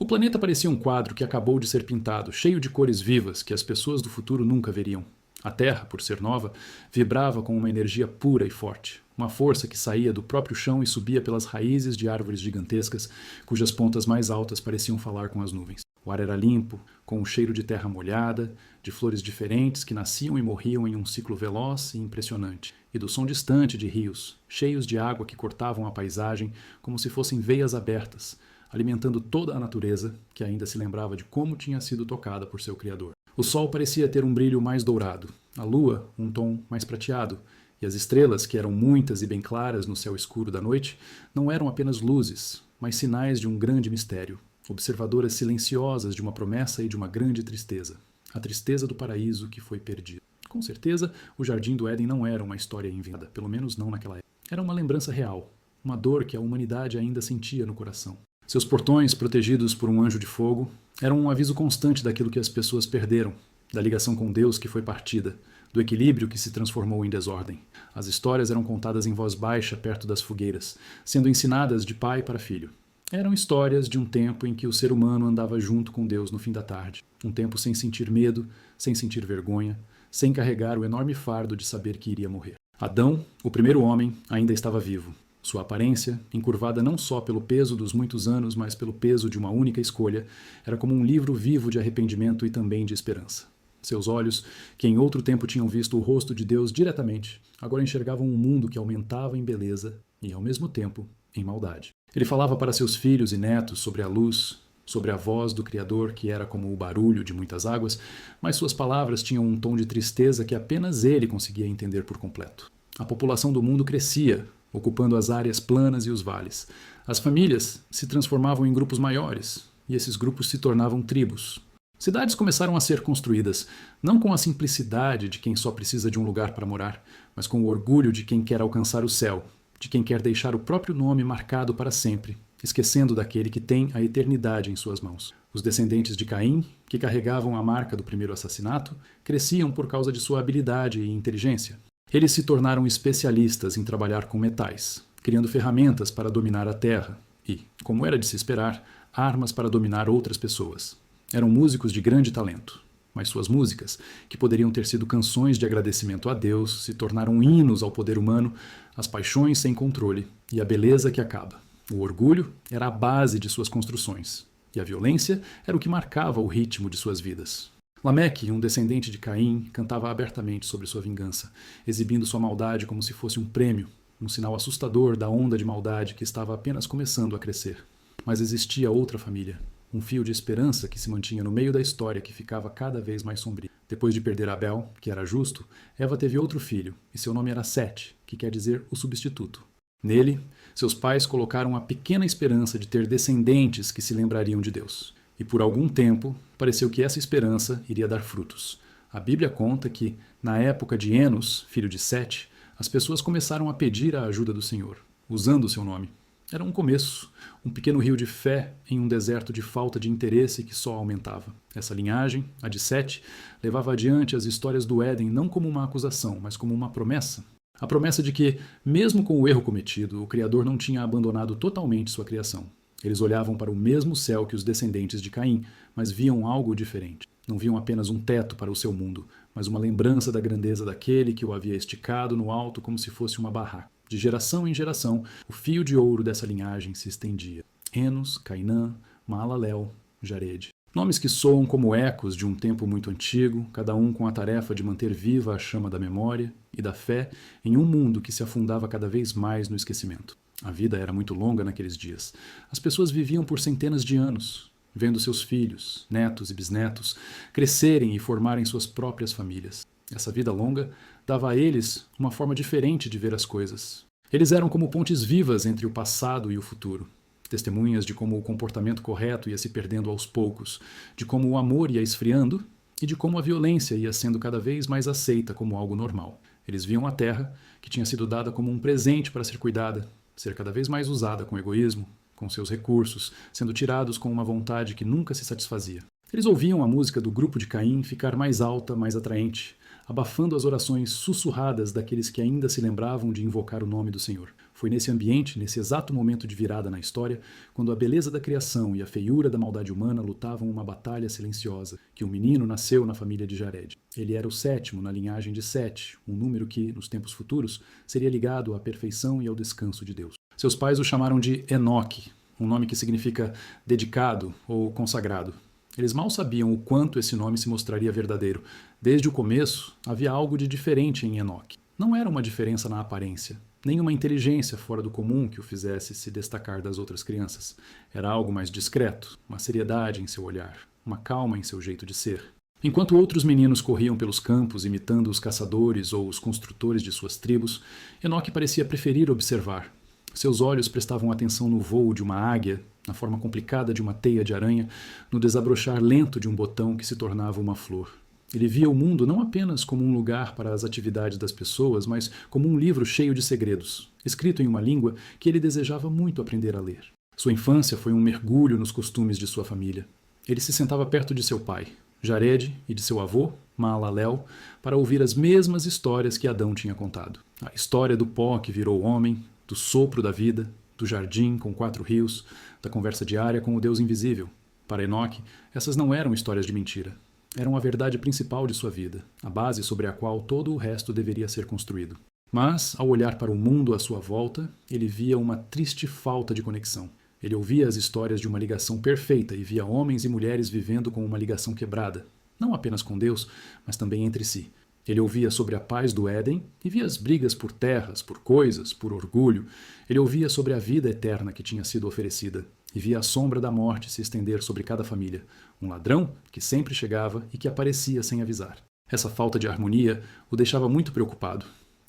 O planeta parecia um quadro que acabou de ser pintado, cheio de cores vivas que as pessoas do futuro nunca veriam. A Terra, por ser nova, vibrava com uma energia pura e forte, uma força que saía do próprio chão e subia pelas raízes de árvores gigantescas, cujas pontas mais altas pareciam falar com as nuvens. O ar era limpo, com um cheiro de terra molhada, de flores diferentes que nasciam e morriam em um ciclo veloz e impressionante, e do som distante de rios, cheios de água que cortavam a paisagem como se fossem veias abertas, alimentando toda a natureza, que ainda se lembrava de como tinha sido tocada por seu Criador. O sol parecia ter um brilho mais dourado, a lua um tom mais prateado, e as estrelas, que eram muitas e bem claras no céu escuro da noite, não eram apenas luzes, mas sinais de um grande mistério, observadoras silenciosas de uma promessa e de uma grande tristeza, a tristeza do paraíso que foi perdido. Com certeza, o Jardim do Éden não era uma história inventada, pelo menos não naquela época. Era uma lembrança real, uma dor que a humanidade ainda sentia no coração. Seus portões, protegidos por um anjo de fogo, eram um aviso constante daquilo que as pessoas perderam, da ligação com Deus que foi partida, do equilíbrio que se transformou em desordem. As histórias eram contadas em voz baixa perto das fogueiras, sendo ensinadas de pai para filho. Eram histórias de um tempo em que o ser humano andava junto com Deus no fim da tarde, um tempo sem sentir medo, sem sentir vergonha, sem carregar o enorme fardo de saber que iria morrer. Adão, o primeiro homem, ainda estava vivo. Sua aparência, encurvada não só pelo peso dos muitos anos, mas pelo peso de uma única escolha, era como um livro vivo de arrependimento e também de esperança. Seus olhos, que em outro tempo tinham visto o rosto de Deus diretamente, agora enxergavam um mundo que aumentava em beleza e, ao mesmo tempo, em maldade. Ele falava para seus filhos e netos sobre a luz, sobre a voz do Criador que era como o barulho de muitas águas, mas suas palavras tinham um tom de tristeza que apenas ele conseguia entender por completo. A população do mundo crescia, ocupando as áreas planas e os vales. As famílias se transformavam em grupos maiores, e esses grupos se tornavam tribos. Cidades começaram a ser construídas, não com a simplicidade de quem só precisa de um lugar para morar, mas com o orgulho de quem quer alcançar o céu, de quem quer deixar o próprio nome marcado para sempre, esquecendo daquele que tem a eternidade em suas mãos. Os descendentes de Caim, que carregavam a marca do primeiro assassinato, cresciam por causa de sua habilidade e inteligência. Eles se tornaram especialistas em trabalhar com metais, criando ferramentas para dominar a terra e, como era de se esperar, armas para dominar outras pessoas. Eram músicos de grande talento, mas suas músicas, que poderiam ter sido canções de agradecimento a Deus, se tornaram hinos ao poder humano, às paixões sem controle e à beleza que acaba. O orgulho era a base de suas construções, e a violência era o que marcava o ritmo de suas vidas. Lameque, um descendente de Caim, cantava abertamente sobre sua vingança, exibindo sua maldade como se fosse um prêmio, um sinal assustador da onda de maldade que estava apenas começando a crescer. Mas existia outra família, um fio de esperança que se mantinha no meio da história que ficava cada vez mais sombria. Depois de perder Abel, que era justo, Eva teve outro filho, e seu nome era Sete, que quer dizer o substituto. Nele, seus pais colocaram a pequena esperança de ter descendentes que se lembrariam de Deus. E por algum tempo, pareceu que essa esperança iria dar frutos. A Bíblia conta que, na época de Enos, filho de Sete, as pessoas começaram a pedir a ajuda do Senhor, usando o seu nome. Era um começo, um pequeno rio de fé em um deserto de falta de interesse que só aumentava. Essa linhagem, a de Sete, levava adiante as histórias do Éden não como uma acusação, mas como uma promessa. A promessa de que, mesmo com o erro cometido, o Criador não tinha abandonado totalmente sua criação. Eles olhavam para o mesmo céu que os descendentes de Caim, mas viam algo diferente. Não viam apenas um teto para o seu mundo, mas uma lembrança da grandeza daquele que o havia esticado no alto como se fosse uma barraca. De geração em geração, o fio de ouro dessa linhagem se estendia. Enos, Cainã, Maalalel, Jared. Nomes que soam como ecos de um tempo muito antigo, cada um com a tarefa de manter viva a chama da memória e da fé em um mundo que se afundava cada vez mais no esquecimento. A vida era muito longa naqueles dias. As pessoas viviam por centenas de anos, vendo seus filhos, netos e bisnetos crescerem e formarem suas próprias famílias. Essa vida longa dava a eles uma forma diferente de ver as coisas. Eles eram como pontes vivas entre o passado e o futuro, testemunhas de como o comportamento correto ia se perdendo aos poucos, de como o amor ia esfriando e de como a violência ia sendo cada vez mais aceita como algo normal. Eles viam a terra, que tinha sido dada como um presente para ser cuidada, ser cada vez mais usada com egoísmo, com seus recursos, sendo tirados com uma vontade que nunca se satisfazia. Eles ouviam a música do grupo de Caim ficar mais alta, mais atraente, abafando as orações sussurradas daqueles que ainda se lembravam de invocar o nome do Senhor. Foi nesse ambiente, nesse exato momento de virada na história, quando a beleza da criação e a feiura da maldade humana lutavam uma batalha silenciosa, que um menino nasceu na família de Jared. Ele era o sétimo na linhagem de Sete, um número que, nos tempos futuros, seria ligado à perfeição e ao descanso de Deus. Seus pais o chamaram de Enoque, um nome que significa dedicado ou consagrado. Eles mal sabiam o quanto esse nome se mostraria verdadeiro. Desde o começo, havia algo de diferente em Enoque. Não era uma diferença na aparência, nem uma inteligência fora do comum que o fizesse se destacar das outras crianças. Era algo mais discreto, uma seriedade em seu olhar, uma calma em seu jeito de ser. Enquanto outros meninos corriam pelos campos imitando os caçadores ou os construtores de suas tribos, Enoque parecia preferir observar. Seus olhos prestavam atenção no voo de uma águia, na forma complicada de uma teia de aranha, no desabrochar lento de um botão que se tornava uma flor. Ele via o mundo não apenas como um lugar para as atividades das pessoas, mas como um livro cheio de segredos, escrito em uma língua que ele desejava muito aprender a ler. Sua infância foi um mergulho nos costumes de sua família. Ele se sentava perto de seu pai, Jared, e de seu avô, Maalalel, para ouvir as mesmas histórias que Adão tinha contado. A história do pó que virou homem, do sopro da vida, do jardim com 4 rios, da conversa diária com o Deus invisível. Para Enoque, essas não eram histórias de mentira. Eram a verdade principal de sua vida, a base sobre a qual todo o resto deveria ser construído. Mas, ao olhar para o mundo à sua volta, ele via uma triste falta de conexão. Ele ouvia as histórias de uma ligação perfeita e via homens e mulheres vivendo com uma ligação quebrada, não apenas com Deus, mas também entre si. Ele ouvia sobre a paz do Éden e via as brigas por terras, por coisas, por orgulho. Ele ouvia sobre a vida eterna que tinha sido oferecida e via a sombra da morte se estender sobre cada família. Um ladrão que sempre chegava e que aparecia sem avisar. Essa falta de harmonia o deixava muito preocupado.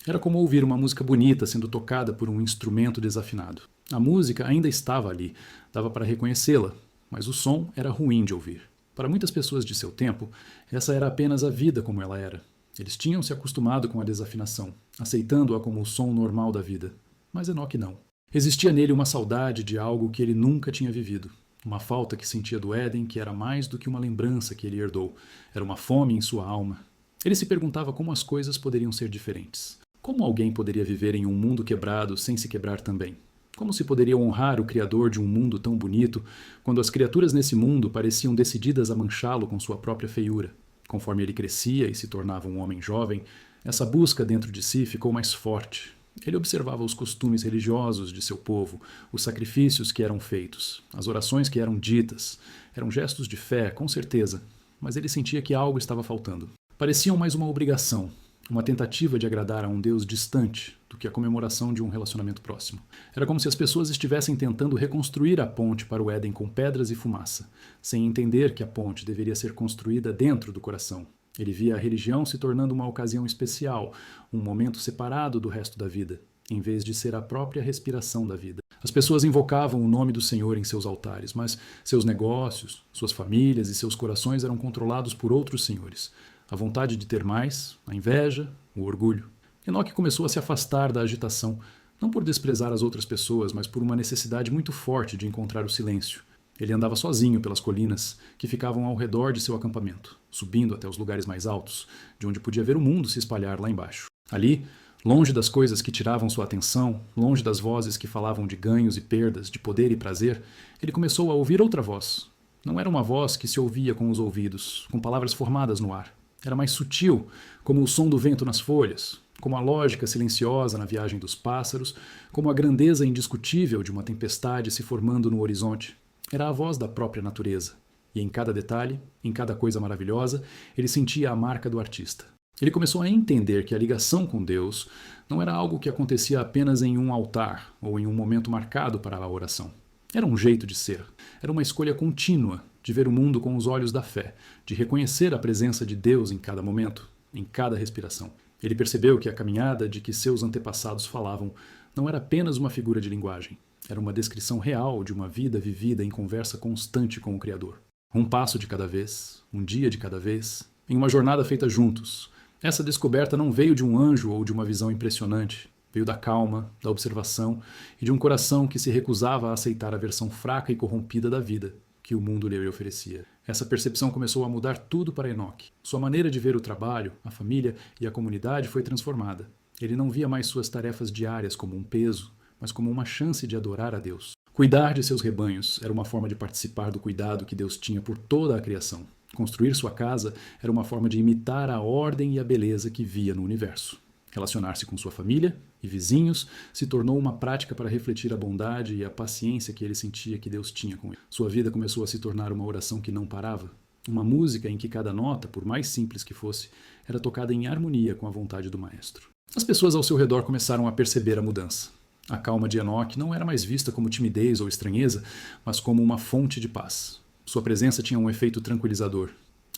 Era como ouvir uma música bonita sendo tocada por um instrumento desafinado. A música ainda estava ali, dava para reconhecê-la, mas o som era ruim de ouvir. Para muitas pessoas de seu tempo, essa era apenas a vida como ela era. Eles tinham se acostumado com a desafinação, aceitando-a como o som normal da vida. Mas Enoque não. Existia nele uma saudade de algo que ele nunca tinha vivido. Uma falta que sentia do Éden que era mais do que uma lembrança que ele herdou. Era uma fome em sua alma. Ele se perguntava como as coisas poderiam ser diferentes. Como alguém poderia viver em um mundo quebrado sem se quebrar também? Como se poderia honrar o Criador de um mundo tão bonito, quando as criaturas nesse mundo pareciam decididas a manchá-lo com sua própria feiura? Conforme ele crescia e se tornava um homem jovem, essa busca dentro de si ficou mais forte. Ele observava os costumes religiosos de seu povo, os sacrifícios que eram feitos, as orações que eram ditas. Eram gestos de fé, com certeza, mas ele sentia que algo estava faltando. Pareciam mais uma obrigação, uma tentativa de agradar a um Deus distante do que a comemoração de um relacionamento próximo. Era como se as pessoas estivessem tentando reconstruir a ponte para o Éden com pedras e fumaça, sem entender que a ponte deveria ser construída dentro do coração. Ele via a religião se tornando uma ocasião especial, um momento separado do resto da vida, em vez de ser a própria respiração da vida. As pessoas invocavam o nome do Senhor em seus altares, mas seus negócios, suas famílias e seus corações eram controlados por outros senhores. A vontade de ter mais, a inveja, o orgulho. Enoque começou a se afastar da agitação, não por desprezar as outras pessoas, mas por uma necessidade muito forte de encontrar o silêncio. Ele andava sozinho pelas colinas que ficavam ao redor de seu acampamento, subindo até os lugares mais altos, de onde podia ver o mundo se espalhar lá embaixo. Ali, longe das coisas que tiravam sua atenção, longe das vozes que falavam de ganhos e perdas, de poder e prazer, ele começou a ouvir outra voz. Não era uma voz que se ouvia com os ouvidos, com palavras formadas no ar. Era mais sutil, como o som do vento nas folhas, como a lógica silenciosa na viagem dos pássaros, como a grandeza indiscutível de uma tempestade se formando no horizonte. Era a voz da própria natureza. E em cada detalhe, em cada coisa maravilhosa, ele sentia a marca do artista. Ele começou a entender que a ligação com Deus não era algo que acontecia apenas em um altar ou em um momento marcado para a oração. Era um jeito de ser. Era uma escolha contínua de ver o mundo com os olhos da fé, de reconhecer a presença de Deus em cada momento, em cada respiração. Ele percebeu que a caminhada de que seus antepassados falavam não era apenas uma figura de linguagem. Era uma descrição real de uma vida vivida em conversa constante com o Criador. Um passo de cada vez, um dia de cada vez, em uma jornada feita juntos. Essa descoberta não veio de um anjo ou de uma visão impressionante. Veio da calma, da observação e de um coração que se recusava a aceitar a versão fraca e corrompida da vida que o mundo lhe oferecia. Essa percepção começou a mudar tudo para Enoque. Sua maneira de ver o trabalho, a família e a comunidade foi transformada. Ele não via mais suas tarefas diárias como um peso, mas como uma chance de adorar a Deus. Cuidar de seus rebanhos era uma forma de participar do cuidado que Deus tinha por toda a criação. Construir sua casa era uma forma de imitar a ordem e a beleza que via no universo. Relacionar-se com sua família e vizinhos se tornou uma prática para refletir a bondade e a paciência que ele sentia que Deus tinha com ele. Sua vida começou a se tornar uma oração que não parava, uma música em que cada nota, por mais simples que fosse, era tocada em harmonia com a vontade do maestro. As pessoas ao seu redor começaram a perceber a mudança. A calma de Enoque não era mais vista como timidez ou estranheza, mas como uma fonte de paz. Sua presença tinha um efeito tranquilizador.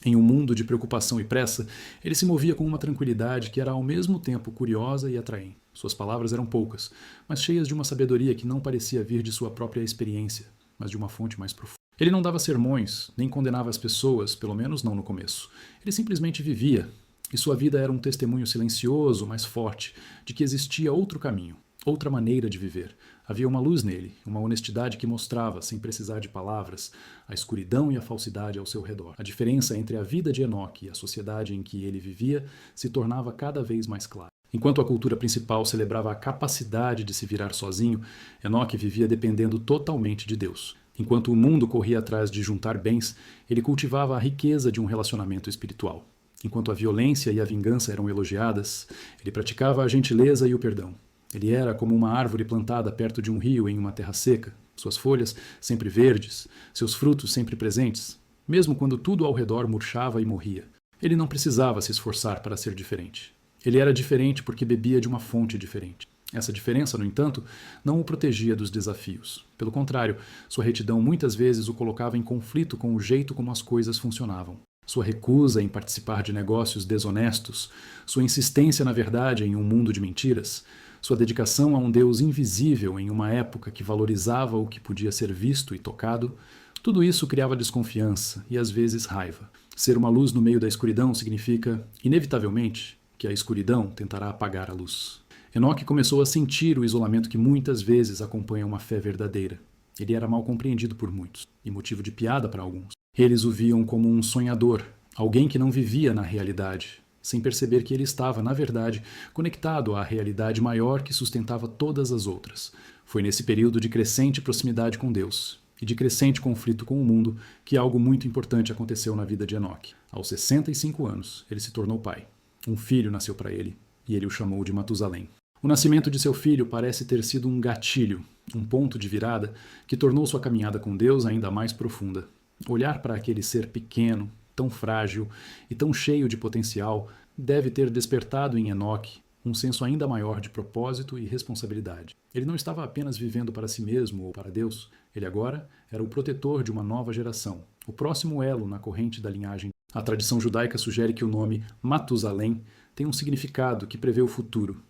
Em um mundo de preocupação e pressa, ele se movia com uma tranquilidade que era ao mesmo tempo curiosa e atraente. Suas palavras eram poucas, mas cheias de uma sabedoria que não parecia vir de sua própria experiência, mas de uma fonte mais profunda. Ele não dava sermões, nem condenava as pessoas, pelo menos não no começo. Ele simplesmente vivia, e sua vida era um testemunho silencioso, mas forte, de que existia outro caminho, outra maneira de viver. Havia uma luz nele, uma honestidade que mostrava, sem precisar de palavras, a escuridão e a falsidade ao seu redor. A diferença entre a vida de Enoque e a sociedade em que ele vivia se tornava cada vez mais clara. Enquanto a cultura principal celebrava a capacidade de se virar sozinho, Enoque vivia dependendo totalmente de Deus. Enquanto o mundo corria atrás de juntar bens, ele cultivava a riqueza de um relacionamento espiritual. Enquanto a violência e a vingança eram elogiadas, ele praticava a gentileza e o perdão. Ele era como uma árvore plantada perto de um rio em uma terra seca, suas folhas sempre verdes, seus frutos sempre presentes, mesmo quando tudo ao redor murchava e morria. Ele não precisava se esforçar para ser diferente. Ele era diferente porque bebia de uma fonte diferente. Essa diferença, no entanto, não o protegia dos desafios. Pelo contrário, sua retidão muitas vezes o colocava em conflito com o jeito como as coisas funcionavam. Sua recusa em participar de negócios desonestos, sua insistência na verdade em um mundo de mentiras, sua dedicação a um Deus invisível em uma época que valorizava o que podia ser visto e tocado, tudo isso criava desconfiança e às vezes raiva. Ser uma luz no meio da escuridão significa, inevitavelmente, que a escuridão tentará apagar a luz. Enoque começou a sentir o isolamento que muitas vezes acompanha uma fé verdadeira. Ele era mal compreendido por muitos, e motivo de piada para alguns. Eles o viam como um sonhador, alguém que não vivia na realidade, sem perceber que ele estava, na verdade, conectado à realidade maior que sustentava todas as outras. Foi nesse período de crescente proximidade com Deus e de crescente conflito com o mundo que algo muito importante aconteceu na vida de Enoque. Aos 65 anos, ele se tornou pai. Um filho nasceu para ele, e ele o chamou de Matusalém. O nascimento de seu filho parece ter sido um gatilho, um ponto de virada que tornou sua caminhada com Deus ainda mais profunda. Olhar para aquele ser pequeno, tão frágil e tão cheio de potencial, deve ter despertado em Enoque um senso ainda maior de propósito e responsabilidade. Ele não estava apenas vivendo para si mesmo ou para Deus, ele agora era o protetor de uma nova geração, o próximo elo na corrente da linhagem. A tradição judaica sugere que o nome Matusalém tem um significado que prevê o futuro.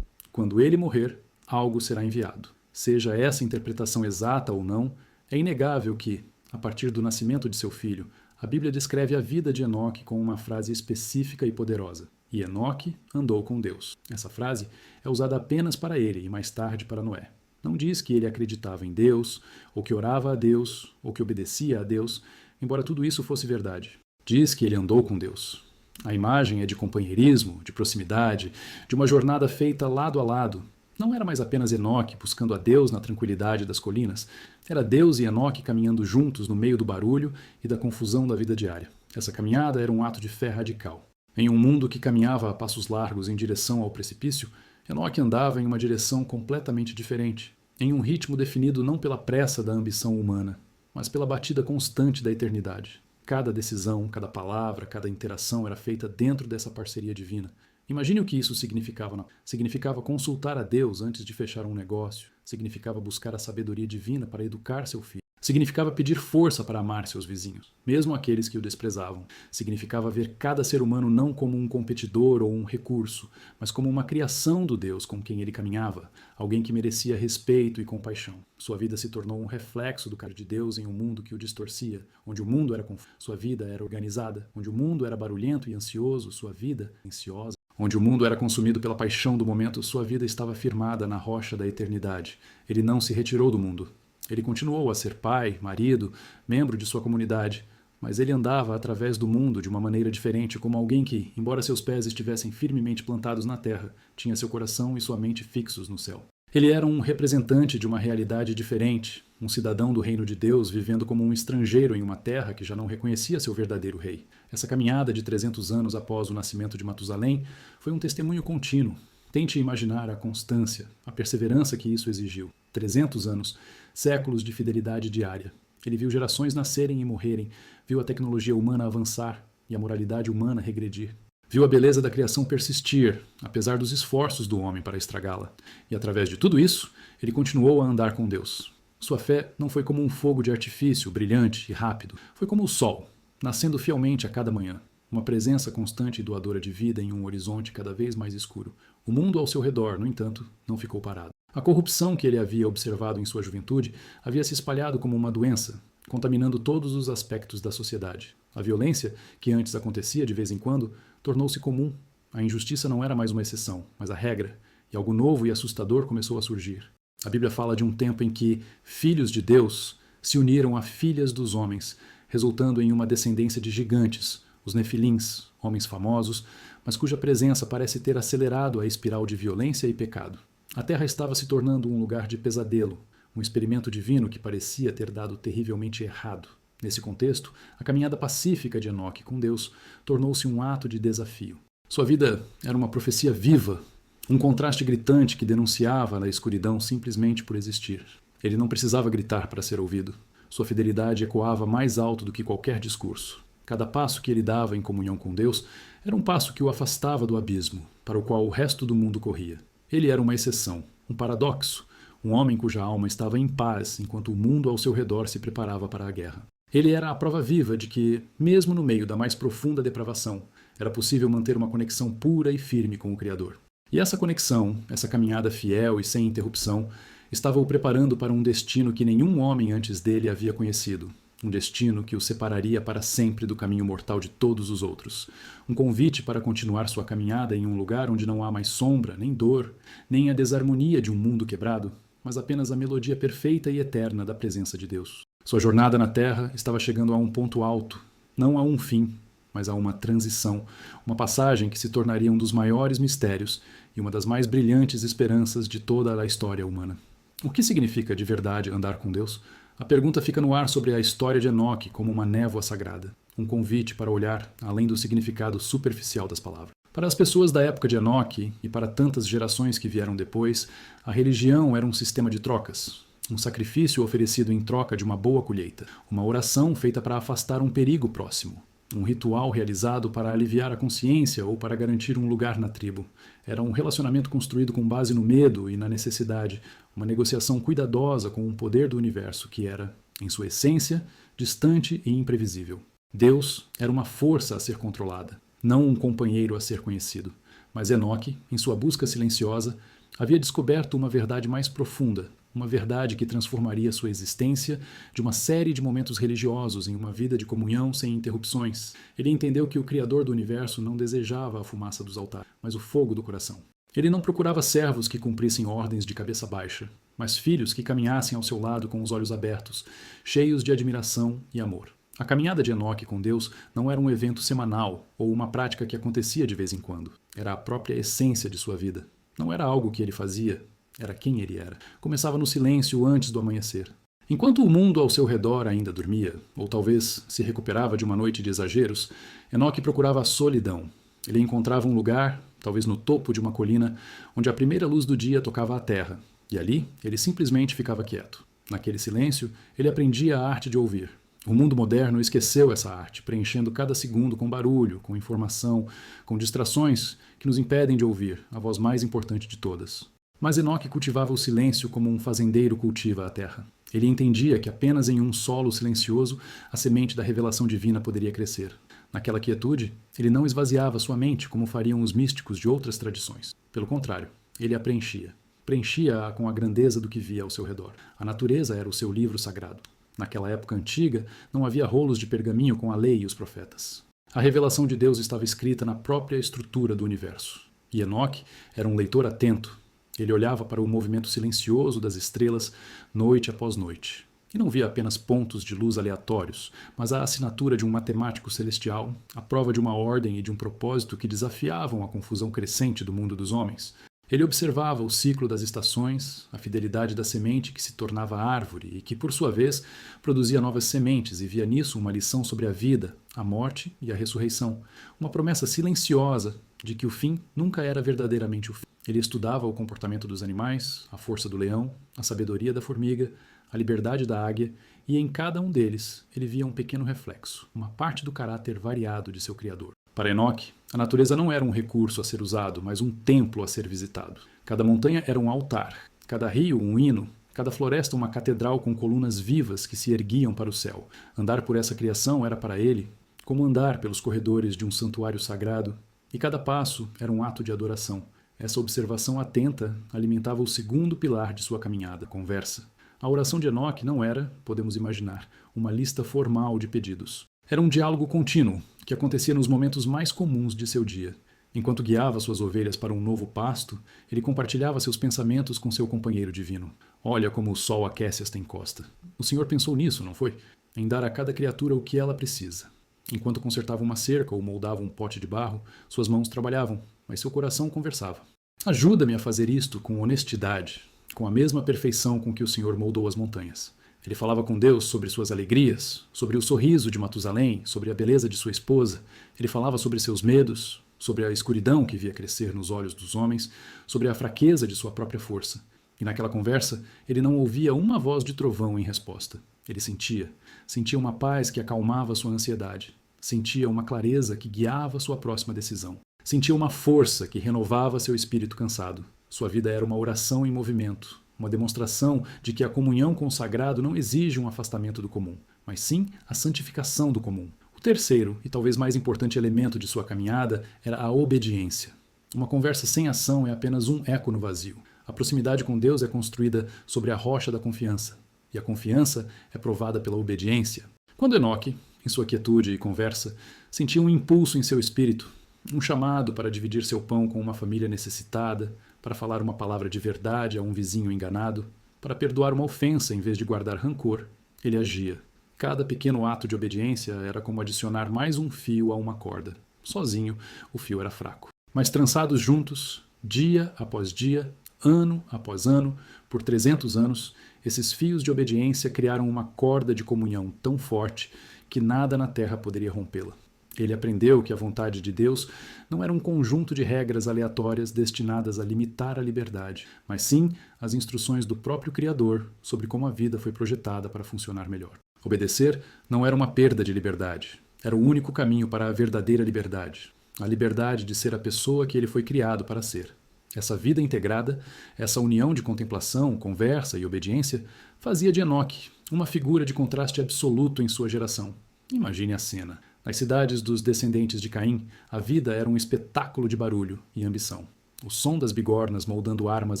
Quando ele morrer, algo será enviado. Seja essa interpretação exata ou não, é inegável que, a partir do nascimento de seu filho, a Bíblia descreve a vida de Enoque com uma frase específica e poderosa. E Enoque andou com Deus. Essa frase é usada apenas para ele e mais tarde para Noé. Não diz que ele acreditava em Deus, ou que orava a Deus, ou que obedecia a Deus, embora tudo isso fosse verdade. Diz que ele andou com Deus. A imagem é de companheirismo, de proximidade, de uma jornada feita lado a lado. Não era mais apenas Enoque buscando a Deus na tranquilidade das colinas. Era Deus e Enoque caminhando juntos no meio do barulho e da confusão da vida diária. Essa caminhada era um ato de fé radical. Em um mundo que caminhava a passos largos em direção ao precipício, Enoque andava em uma direção completamente diferente, em um ritmo definido não pela pressa da ambição humana, mas pela batida constante da eternidade. Cada decisão, cada palavra, cada interação era feita dentro dessa parceria divina. Imagine o que isso significava. Significava consultar a Deus antes de fechar um negócio. Significava buscar a sabedoria divina para educar seu filho. Significava pedir força para amar seus vizinhos, mesmo aqueles que o desprezavam. Significava ver cada ser humano não como um competidor ou um recurso, mas como uma criação do Deus com quem ele caminhava, alguém que merecia respeito e compaixão. Sua vida se tornou um reflexo do caráter de Deus em um mundo que o distorcia, onde o mundo era confuso, sua vida era organizada, onde o mundo era barulhento e ansioso, sua vida ansiosa. Onde o mundo era consumido pela paixão do momento, sua vida estava firmada na rocha da eternidade. Ele não se retirou do mundo. Ele continuou a ser pai, marido, membro de sua comunidade, mas ele andava através do mundo de uma maneira diferente, como alguém que, embora seus pés estivessem firmemente plantados na terra, tinha seu coração e sua mente fixos no céu. Ele era um representante de uma realidade diferente, um cidadão do reino de Deus vivendo como um estrangeiro em uma terra que já não reconhecia seu verdadeiro rei. Essa caminhada de 300 anos após o nascimento de Matusalém foi um testemunho contínuo. Tente imaginar a constância, a perseverança que isso exigiu. 300 anos, séculos de fidelidade diária. Ele viu gerações nascerem e morrerem, viu a tecnologia humana avançar e a moralidade humana regredir. Viu a beleza da criação persistir, apesar dos esforços do homem para estragá-la. E através de tudo isso, ele continuou a andar com Deus. Sua fé não foi como um fogo de artifício, brilhante e rápido. Foi como o sol, nascendo fielmente a cada manhã. Uma presença constante e doadora de vida em um horizonte cada vez mais escuro. O mundo ao seu redor, no entanto, não ficou parado. A corrupção que ele havia observado em sua juventude havia se espalhado como uma doença, contaminando todos os aspectos da sociedade. A violência, que antes acontecia de vez em quando, tornou-se comum. A injustiça não era mais uma exceção, mas a regra, e algo novo e assustador começou a surgir. A Bíblia fala de um tempo em que filhos de Deus se uniram a filhas dos homens, resultando em uma descendência de gigantes, os nefilins, homens famosos, mas cuja presença parece ter acelerado a espiral de violência e pecado. A terra estava se tornando um lugar de pesadelo, um experimento divino que parecia ter dado terrivelmente errado. Nesse contexto, a caminhada pacífica de Enoque com Deus tornou-se um ato de desafio. Sua vida era uma profecia viva, um contraste gritante que denunciava a escuridão simplesmente por existir. Ele não precisava gritar para ser ouvido. Sua fidelidade ecoava mais alto do que qualquer discurso. Cada passo que ele dava em comunhão com Deus era um passo que o afastava do abismo, para o qual o resto do mundo corria. Ele era uma exceção, um paradoxo, um homem cuja alma estava em paz enquanto o mundo ao seu redor se preparava para a guerra. Ele era a prova viva de que, mesmo no meio da mais profunda depravação, era possível manter uma conexão pura e firme com o Criador. E essa conexão, essa caminhada fiel e sem interrupção, estava o preparando para um destino que nenhum homem antes dele havia conhecido. Um destino que o separaria para sempre do caminho mortal de todos os outros. Um convite para continuar sua caminhada em um lugar onde não há mais sombra, nem dor, nem a desarmonia de um mundo quebrado, mas apenas a melodia perfeita e eterna da presença de Deus. Sua jornada na Terra estava chegando a um ponto alto, não a um fim, mas a uma transição, uma passagem que se tornaria um dos maiores mistérios e uma das mais brilhantes esperanças de toda a história humana. O que significa de verdade andar com Deus? A pergunta fica no ar sobre a história de Enoque como uma névoa sagrada, um convite para olhar além do significado superficial das palavras. Para as pessoas da época de Enoque e para tantas gerações que vieram depois, a religião era um sistema de trocas, um sacrifício oferecido em troca de uma boa colheita, uma oração feita para afastar um perigo próximo, um ritual realizado para aliviar a consciência ou para garantir um lugar na tribo. Era um relacionamento construído com base no medo e na necessidade, uma negociação cuidadosa com o poder do universo que era, em sua essência, distante e imprevisível. Deus era uma força a ser controlada, não um companheiro a ser conhecido. Mas Enoque, em sua busca silenciosa, havia descoberto uma verdade mais profunda, uma verdade que transformaria sua existência de uma série de momentos religiosos em uma vida de comunhão sem interrupções. Ele entendeu que o Criador do universo não desejava a fumaça dos altares, mas o fogo do coração. Ele não procurava servos que cumprissem ordens de cabeça baixa, mas filhos que caminhassem ao seu lado com os olhos abertos, cheios de admiração e amor. A caminhada de Enoque com Deus não era um evento semanal ou uma prática que acontecia de vez em quando. Era a própria essência de sua vida. Não era algo que ele fazia, era quem ele era. Começava no silêncio antes do amanhecer. Enquanto o mundo ao seu redor ainda dormia, ou talvez se recuperava de uma noite de exageros, Enoque procurava a solidão. Ele encontrava um lugar, talvez no topo de uma colina, onde a primeira luz do dia tocava a terra, e ali ele simplesmente ficava quieto. Naquele silêncio, ele aprendia a arte de ouvir. O mundo moderno esqueceu essa arte, preenchendo cada segundo com barulho, com informação, com distrações que nos impedem de ouvir a voz mais importante de todas. Mas Enoque cultivava o silêncio como um fazendeiro cultiva a terra. Ele entendia que apenas em um solo silencioso a semente da revelação divina poderia crescer. Naquela quietude, ele não esvaziava sua mente como fariam os místicos de outras tradições. Pelo contrário, ele a preenchia. Preenchia-a com a grandeza do que via ao seu redor. A natureza era o seu livro sagrado. Naquela época antiga, não havia rolos de pergaminho com a lei e os profetas. A revelação de Deus estava escrita na própria estrutura do universo. E Enoque era um leitor atento. Ele olhava para o movimento silencioso das estrelas, noite após noite. E não via apenas pontos de luz aleatórios, mas a assinatura de um matemático celestial, a prova de uma ordem e de um propósito que desafiavam a confusão crescente do mundo dos homens. Ele observava o ciclo das estações, a fidelidade da semente que se tornava árvore e que, por sua vez, produzia novas sementes e via nisso uma lição sobre a vida, a morte e a ressurreição, uma promessa silenciosa de que o fim nunca era verdadeiramente o fim. Ele estudava o comportamento dos animais, a força do leão, a sabedoria da formiga, a liberdade da águia, e em cada um deles ele via um pequeno reflexo, uma parte do caráter variado de seu Criador. Para Enoque, a natureza não era um recurso a ser usado, mas um templo a ser visitado. Cada montanha era um altar, cada rio um hino, cada floresta uma catedral com colunas vivas que se erguiam para o céu. Andar por essa criação era para ele como andar pelos corredores de um santuário sagrado, e cada passo era um ato de adoração. Essa observação atenta alimentava o segundo pilar de sua caminhada, a conversa. A oração de Enoque não era, podemos imaginar, uma lista formal de pedidos. Era um diálogo contínuo, que acontecia nos momentos mais comuns de seu dia. Enquanto guiava suas ovelhas para um novo pasto, ele compartilhava seus pensamentos com seu companheiro divino. Olha como o sol aquece esta encosta. O Senhor pensou nisso, não foi? Em dar a cada criatura o que ela precisa. Enquanto consertava uma cerca ou moldava um pote de barro, suas mãos trabalhavam, mas seu coração conversava. Ajuda-me a fazer isto com honestidade, com a mesma perfeição com que o Senhor moldou as montanhas. Ele falava com Deus sobre suas alegrias, sobre o sorriso de Matusalém, sobre a beleza de sua esposa. Ele falava sobre seus medos, sobre a escuridão que via crescer nos olhos dos homens, sobre a fraqueza de sua própria força. E naquela conversa, ele não ouvia uma voz de trovão em resposta. Ele sentia uma paz que acalmava sua ansiedade. Sentia uma clareza que guiava sua próxima decisão. Sentia uma força que renovava seu espírito cansado. Sua vida era uma oração em movimento, uma demonstração de que a comunhão com o sagrado não exige um afastamento do comum, mas sim a santificação do comum. O terceiro, e talvez mais importante elemento de sua caminhada, era a obediência. Uma conversa sem ação é apenas um eco no vazio. A proximidade com Deus é construída sobre a rocha da confiança, e a confiança é provada pela obediência. Quando Enoque, em sua quietude e conversa, sentia um impulso em seu espírito, um chamado para dividir seu pão com uma família necessitada, para falar uma palavra de verdade a um vizinho enganado, para perdoar uma ofensa em vez de guardar rancor, ele agia. Cada pequeno ato de obediência era como adicionar mais um fio a uma corda. Sozinho, o fio era fraco. Mas trançados juntos, dia após dia, ano após ano, por 300 anos, esses fios de obediência criaram uma corda de comunhão tão forte que nada na terra poderia rompê-la. Ele aprendeu que a vontade de Deus não era um conjunto de regras aleatórias destinadas a limitar a liberdade, mas sim as instruções do próprio Criador sobre como a vida foi projetada para funcionar melhor. Obedecer não era uma perda de liberdade, era o único caminho para a verdadeira liberdade, a liberdade de ser a pessoa que ele foi criado para ser. Essa vida integrada, essa união de contemplação, conversa e obediência, fazia de Enoque uma figura de contraste absoluto em sua geração. Imagine a cena. Nas cidades dos descendentes de Caim, a vida era um espetáculo de barulho e ambição. O som das bigornas moldando armas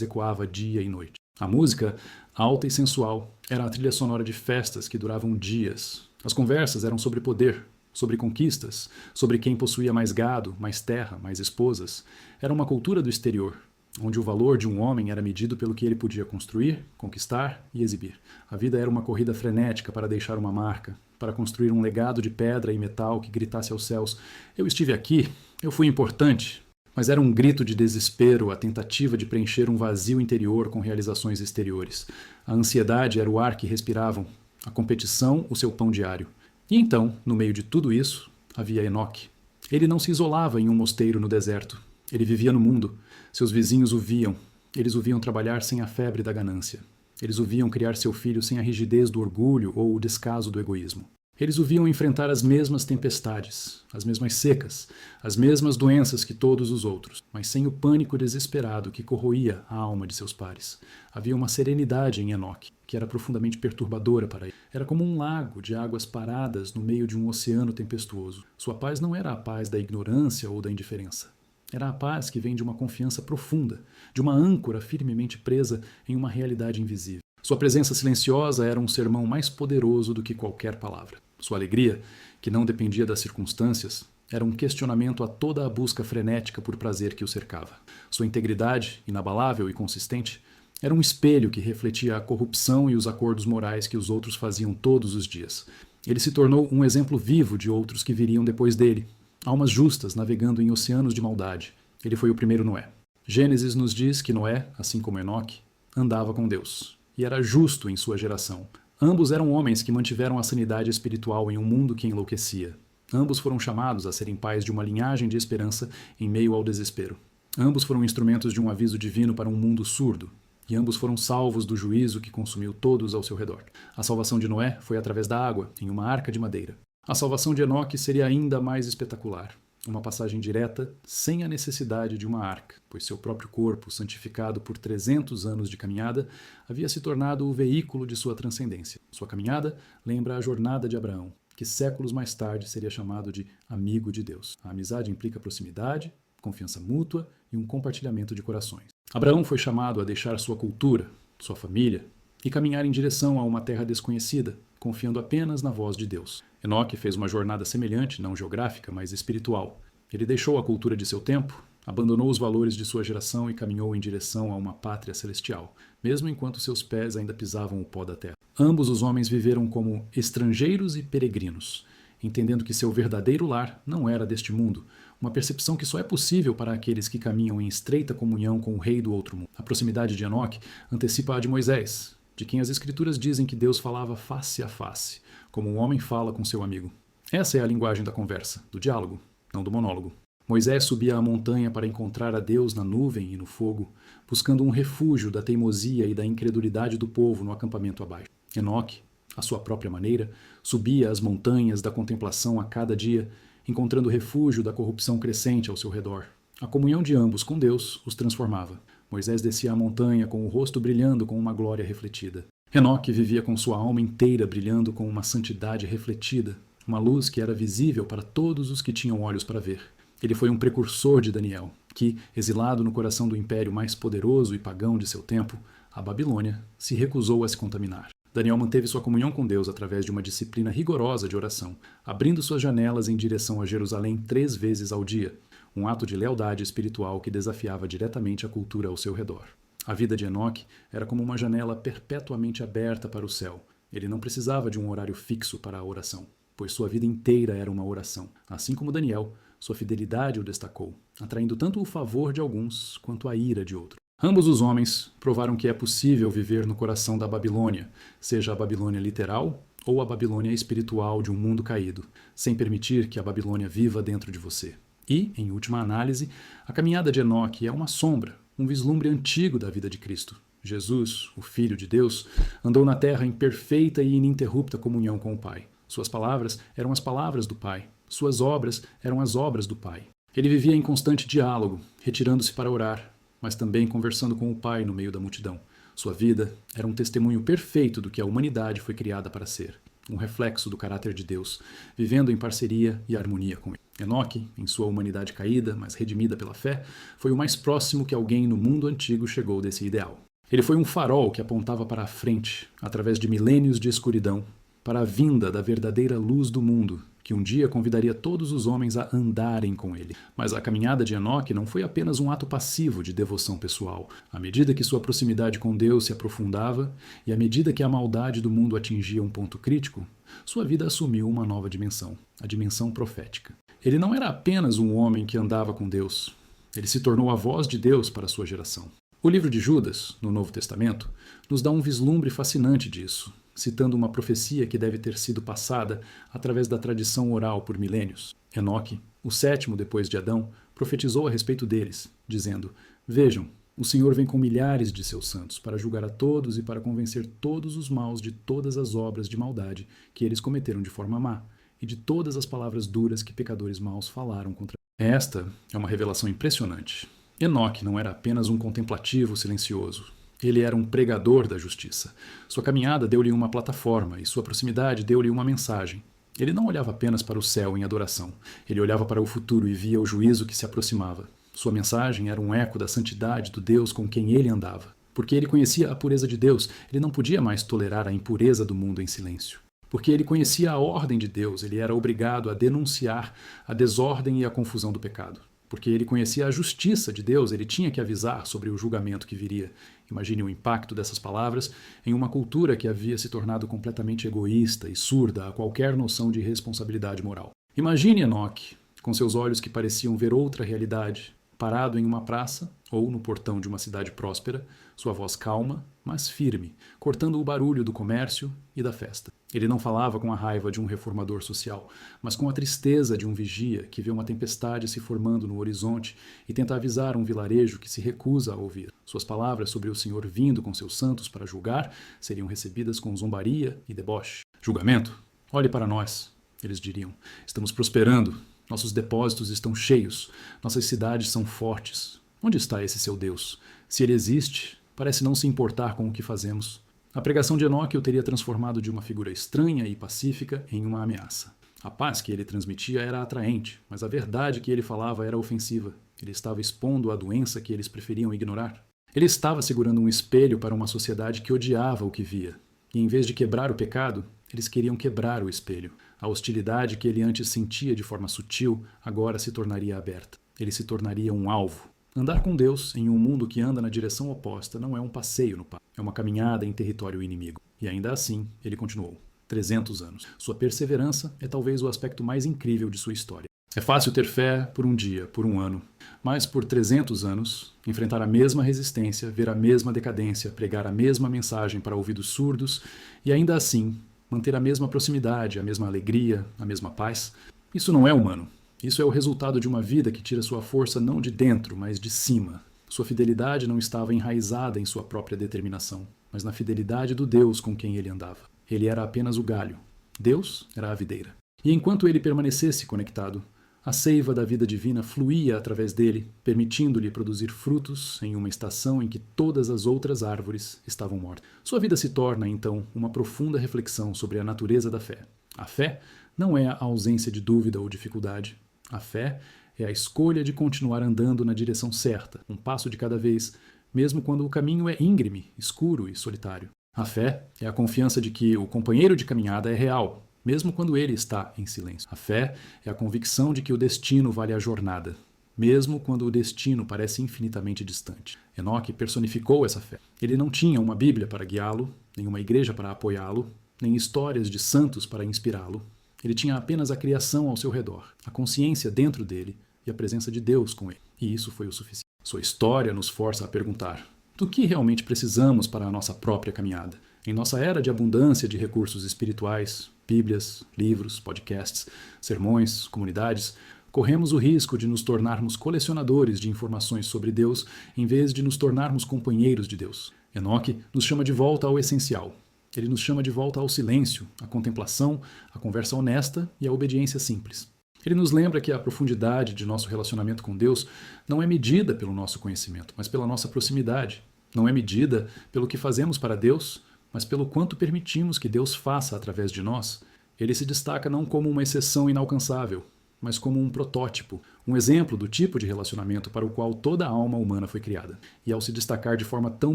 ecoava dia e noite. A música, alta e sensual, era a trilha sonora de festas que duravam dias. As conversas eram sobre poder, sobre conquistas, sobre quem possuía mais gado, mais terra, mais esposas. Era uma cultura do exterior, onde o valor de um homem era medido pelo que ele podia construir, conquistar e exibir. A vida era uma corrida frenética para deixar uma marca, para construir um legado de pedra e metal que gritasse aos céus: eu estive aqui, eu fui importante. Mas era um grito de desespero, a tentativa de preencher um vazio interior com realizações exteriores. A ansiedade era o ar que respiravam, a competição o seu pão diário. E então, no meio de tudo isso, havia Enoque. Ele não se isolava em um mosteiro no deserto. Ele vivia no mundo. Seus vizinhos o viam. Eles o viam trabalhar sem a febre da ganância. Eles o viam criar seu filho sem a rigidez do orgulho ou o descaso do egoísmo. Eles o viam enfrentar as mesmas tempestades, as mesmas secas, as mesmas doenças que todos os outros, mas sem o pânico desesperado que corroía a alma de seus pares. Havia uma serenidade em Enoque, que era profundamente perturbadora para ele. Era como um lago de águas paradas no meio de um oceano tempestuoso. Sua paz não era a paz da ignorância ou da indiferença. Era a paz que vem de uma confiança profunda, de uma âncora firmemente presa em uma realidade invisível. Sua presença silenciosa era um sermão mais poderoso do que qualquer palavra. Sua alegria, que não dependia das circunstâncias, era um questionamento a toda a busca frenética por prazer que o cercava. Sua integridade, inabalável e consistente, era um espelho que refletia a corrupção e os acordos morais que os outros faziam todos os dias. Ele se tornou um exemplo vivo de outros que viriam depois dele, almas justas navegando em oceanos de maldade. Ele foi o primeiro Noé. Gênesis nos diz que Noé, assim como Enoque, andava com Deus e era justo em sua geração. Ambos eram homens que mantiveram a sanidade espiritual em um mundo que enlouquecia. Ambos foram chamados a serem pais de uma linhagem de esperança em meio ao desespero. Ambos foram instrumentos de um aviso divino para um mundo surdo. E ambos foram salvos do juízo que consumiu todos ao seu redor. A salvação de Noé foi através da água, em uma arca de madeira. A salvação de Enoque seria ainda mais espetacular. Uma passagem direta, sem a necessidade de uma arca, pois seu próprio corpo, santificado por 300 anos de caminhada, havia se tornado o veículo de sua transcendência. Sua caminhada lembra a jornada de Abraão, que séculos mais tarde seria chamado de amigo de Deus. A amizade implica proximidade, confiança mútua e um compartilhamento de corações. Abraão foi chamado a deixar sua cultura, sua família, e caminhar em direção a uma terra desconhecida, confiando apenas na voz de Deus. Enoque fez uma jornada semelhante, não geográfica, mas espiritual. Ele deixou a cultura de seu tempo, abandonou os valores de sua geração e caminhou em direção a uma pátria celestial, mesmo enquanto seus pés ainda pisavam o pó da terra. Ambos os homens viveram como estrangeiros e peregrinos, entendendo que seu verdadeiro lar não era deste mundo, uma percepção que só é possível para aqueles que caminham em estreita comunhão com o rei do outro mundo. A proximidade de Enoque antecipa a de Moisés, de quem as escrituras dizem que Deus falava face a face, como um homem fala com seu amigo. Essa é a linguagem da conversa, do diálogo, não do monólogo. Moisés subia a montanha para encontrar a Deus na nuvem e no fogo, buscando um refúgio da teimosia e da incredulidade do povo no acampamento abaixo. Enoque, à sua própria maneira, subia as montanhas da contemplação a cada dia, encontrando refúgio da corrupção crescente ao seu redor. A comunhão de ambos com Deus os transformava. Moisés descia a montanha com o rosto brilhando com uma glória refletida. Enoque vivia com sua alma inteira brilhando com uma santidade refletida, uma luz que era visível para todos os que tinham olhos para ver. Ele foi um precursor de Daniel, que, exilado no coração do império mais poderoso e pagão de seu tempo, a Babilônia, se recusou a se contaminar. Daniel manteve sua comunhão com Deus através de uma disciplina rigorosa de oração, abrindo suas janelas em direção a Jerusalém 3 vezes ao dia, um ato de lealdade espiritual que desafiava diretamente a cultura ao seu redor. A vida de Enoque era como uma janela perpetuamente aberta para o céu. Ele não precisava de um horário fixo para a oração, pois sua vida inteira era uma oração. Assim como Daniel, sua fidelidade o destacou, atraindo tanto o favor de alguns quanto a ira de outros. Ambos os homens provaram que é possível viver no coração da Babilônia, seja a Babilônia literal ou a Babilônia espiritual de um mundo caído, sem permitir que a Babilônia viva dentro de você. E, em última análise, a caminhada de Enoque é uma sombra, um vislumbre antigo da vida de Cristo. Jesus, o Filho de Deus, andou na terra em perfeita e ininterrupta comunhão com o Pai. Suas palavras eram as palavras do Pai. Suas obras eram as obras do Pai. Ele vivia em constante diálogo, retirando-se para orar, mas também conversando com o Pai no meio da multidão. Sua vida era um testemunho perfeito do que a humanidade foi criada para ser, um reflexo do caráter de Deus, vivendo em parceria e harmonia com ele. Enoque, em sua humanidade caída, mas redimida pela fé, foi o mais próximo que alguém no mundo antigo chegou desse ideal. Ele foi um farol que apontava para a frente, através de milênios de escuridão, para a vinda da verdadeira luz do mundo, que um dia convidaria todos os homens a andarem com ele. Mas a caminhada de Enoque não foi apenas um ato passivo de devoção pessoal. À medida que sua proximidade com Deus se aprofundava e à medida que a maldade do mundo atingia um ponto crítico, sua vida assumiu uma nova dimensão, a dimensão profética. Ele não era apenas um homem que andava com Deus. Ele se tornou a voz de Deus para sua geração. O livro de Judas, no Novo Testamento, nos dá um vislumbre fascinante disso, citando uma profecia que deve ter sido passada através da tradição oral por milênios. Enoque, o 7º depois de Adão, profetizou a respeito deles, dizendo: Vejam, o Senhor vem com milhares de seus santos para julgar a todos e para convencer todos os maus de todas as obras de maldade que eles cometeram de forma má, e de todas as palavras duras que pecadores maus falaram contra ele. Esta é uma revelação impressionante. Enoque não era apenas um contemplativo silencioso. Ele era um pregador da justiça. Sua caminhada deu-lhe uma plataforma e sua proximidade deu-lhe uma mensagem. Ele não olhava apenas para o céu em adoração. Ele olhava para o futuro e via o juízo que se aproximava. Sua mensagem era um eco da santidade do Deus com quem ele andava. Porque ele conhecia a pureza de Deus, ele não podia mais tolerar a impureza do mundo em silêncio. Porque ele conhecia a ordem de Deus, ele era obrigado a denunciar a desordem e a confusão do pecado. Porque ele conhecia a justiça de Deus, ele tinha que avisar sobre o julgamento que viria. Imagine o impacto dessas palavras em uma cultura que havia se tornado completamente egoísta e surda a qualquer noção de responsabilidade moral. Imagine Enoque, com seus olhos que pareciam ver outra realidade, parado em uma praça ou no portão de uma cidade próspera, sua voz calma, mas firme, cortando o barulho do comércio e da festa. Ele não falava com a raiva de um reformador social, mas com a tristeza de um vigia que vê uma tempestade se formando no horizonte e tenta avisar um vilarejo que se recusa a ouvir. Suas palavras sobre o Senhor vindo com seus santos para julgar seriam recebidas com zombaria e deboche. Julgamento? Olhe para nós, eles diriam. Estamos prosperando. Nossos depósitos estão cheios. Nossas cidades são fortes. Onde está esse seu Deus? Se ele existe, parece não se importar com o que fazemos. A pregação de Enoque o teria transformado de uma figura estranha e pacífica em uma ameaça. A paz que ele transmitia era atraente, mas a verdade que ele falava era ofensiva. Ele estava expondo a doença que eles preferiam ignorar. Ele estava segurando um espelho para uma sociedade que odiava o que via. E em vez de quebrar o pecado, eles queriam quebrar o espelho. A hostilidade que ele antes sentia de forma sutil agora se tornaria aberta. Ele se tornaria um alvo. Andar com Deus em um mundo que anda na direção oposta não é um passeio no parque, é uma caminhada em território inimigo. E ainda assim, ele continuou. 300 anos. Sua perseverança é talvez o aspecto mais incrível de sua história. É fácil ter fé por um dia, por um ano, mas por 300 anos, enfrentar a mesma resistência, ver a mesma decadência, pregar a mesma mensagem para ouvidos surdos e ainda assim manter a mesma proximidade, a mesma alegria, a mesma paz. Isso não é humano. Isso é o resultado de uma vida que tira sua força não de dentro, mas de cima. Sua fidelidade não estava enraizada em sua própria determinação, mas na fidelidade do Deus com quem ele andava. Ele era apenas o galho. Deus era a videira. E enquanto ele permanecesse conectado, a seiva da vida divina fluía através dele, permitindo-lhe produzir frutos em uma estação em que todas as outras árvores estavam mortas. Sua vida se torna, então, uma profunda reflexão sobre a natureza da fé. A fé não é a ausência de dúvida ou dificuldade. A fé é a escolha de continuar andando na direção certa, um passo de cada vez, mesmo quando o caminho é íngreme, escuro e solitário. A fé é a confiança de que o companheiro de caminhada é real, mesmo quando ele está em silêncio. A fé é a convicção de que o destino vale a jornada, mesmo quando o destino parece infinitamente distante. Enoque personificou essa fé. Ele não tinha uma Bíblia para guiá-lo, nem uma igreja para apoiá-lo, nem histórias de santos para inspirá-lo. Ele tinha apenas a criação ao seu redor, a consciência dentro dele e a presença de Deus com ele. E isso foi o suficiente. Sua história nos força a perguntar: do que realmente precisamos para a nossa própria caminhada? Em nossa era de abundância de recursos espirituais, bíblias, livros, podcasts, sermões, comunidades, corremos o risco de nos tornarmos colecionadores de informações sobre Deus em vez de nos tornarmos companheiros de Deus. Enoque nos chama de volta ao essencial. Ele nos chama de volta ao silêncio, à contemplação, à conversa honesta e à obediência simples. Ele nos lembra que a profundidade de nosso relacionamento com Deus não é medida pelo nosso conhecimento, mas pela nossa proximidade. Não é medida pelo que fazemos para Deus, mas pelo quanto permitimos que Deus faça através de nós. Ele se destaca não como uma exceção inalcançável, mas como um protótipo, um exemplo do tipo de relacionamento para o qual toda a alma humana foi criada. E ao se destacar de forma tão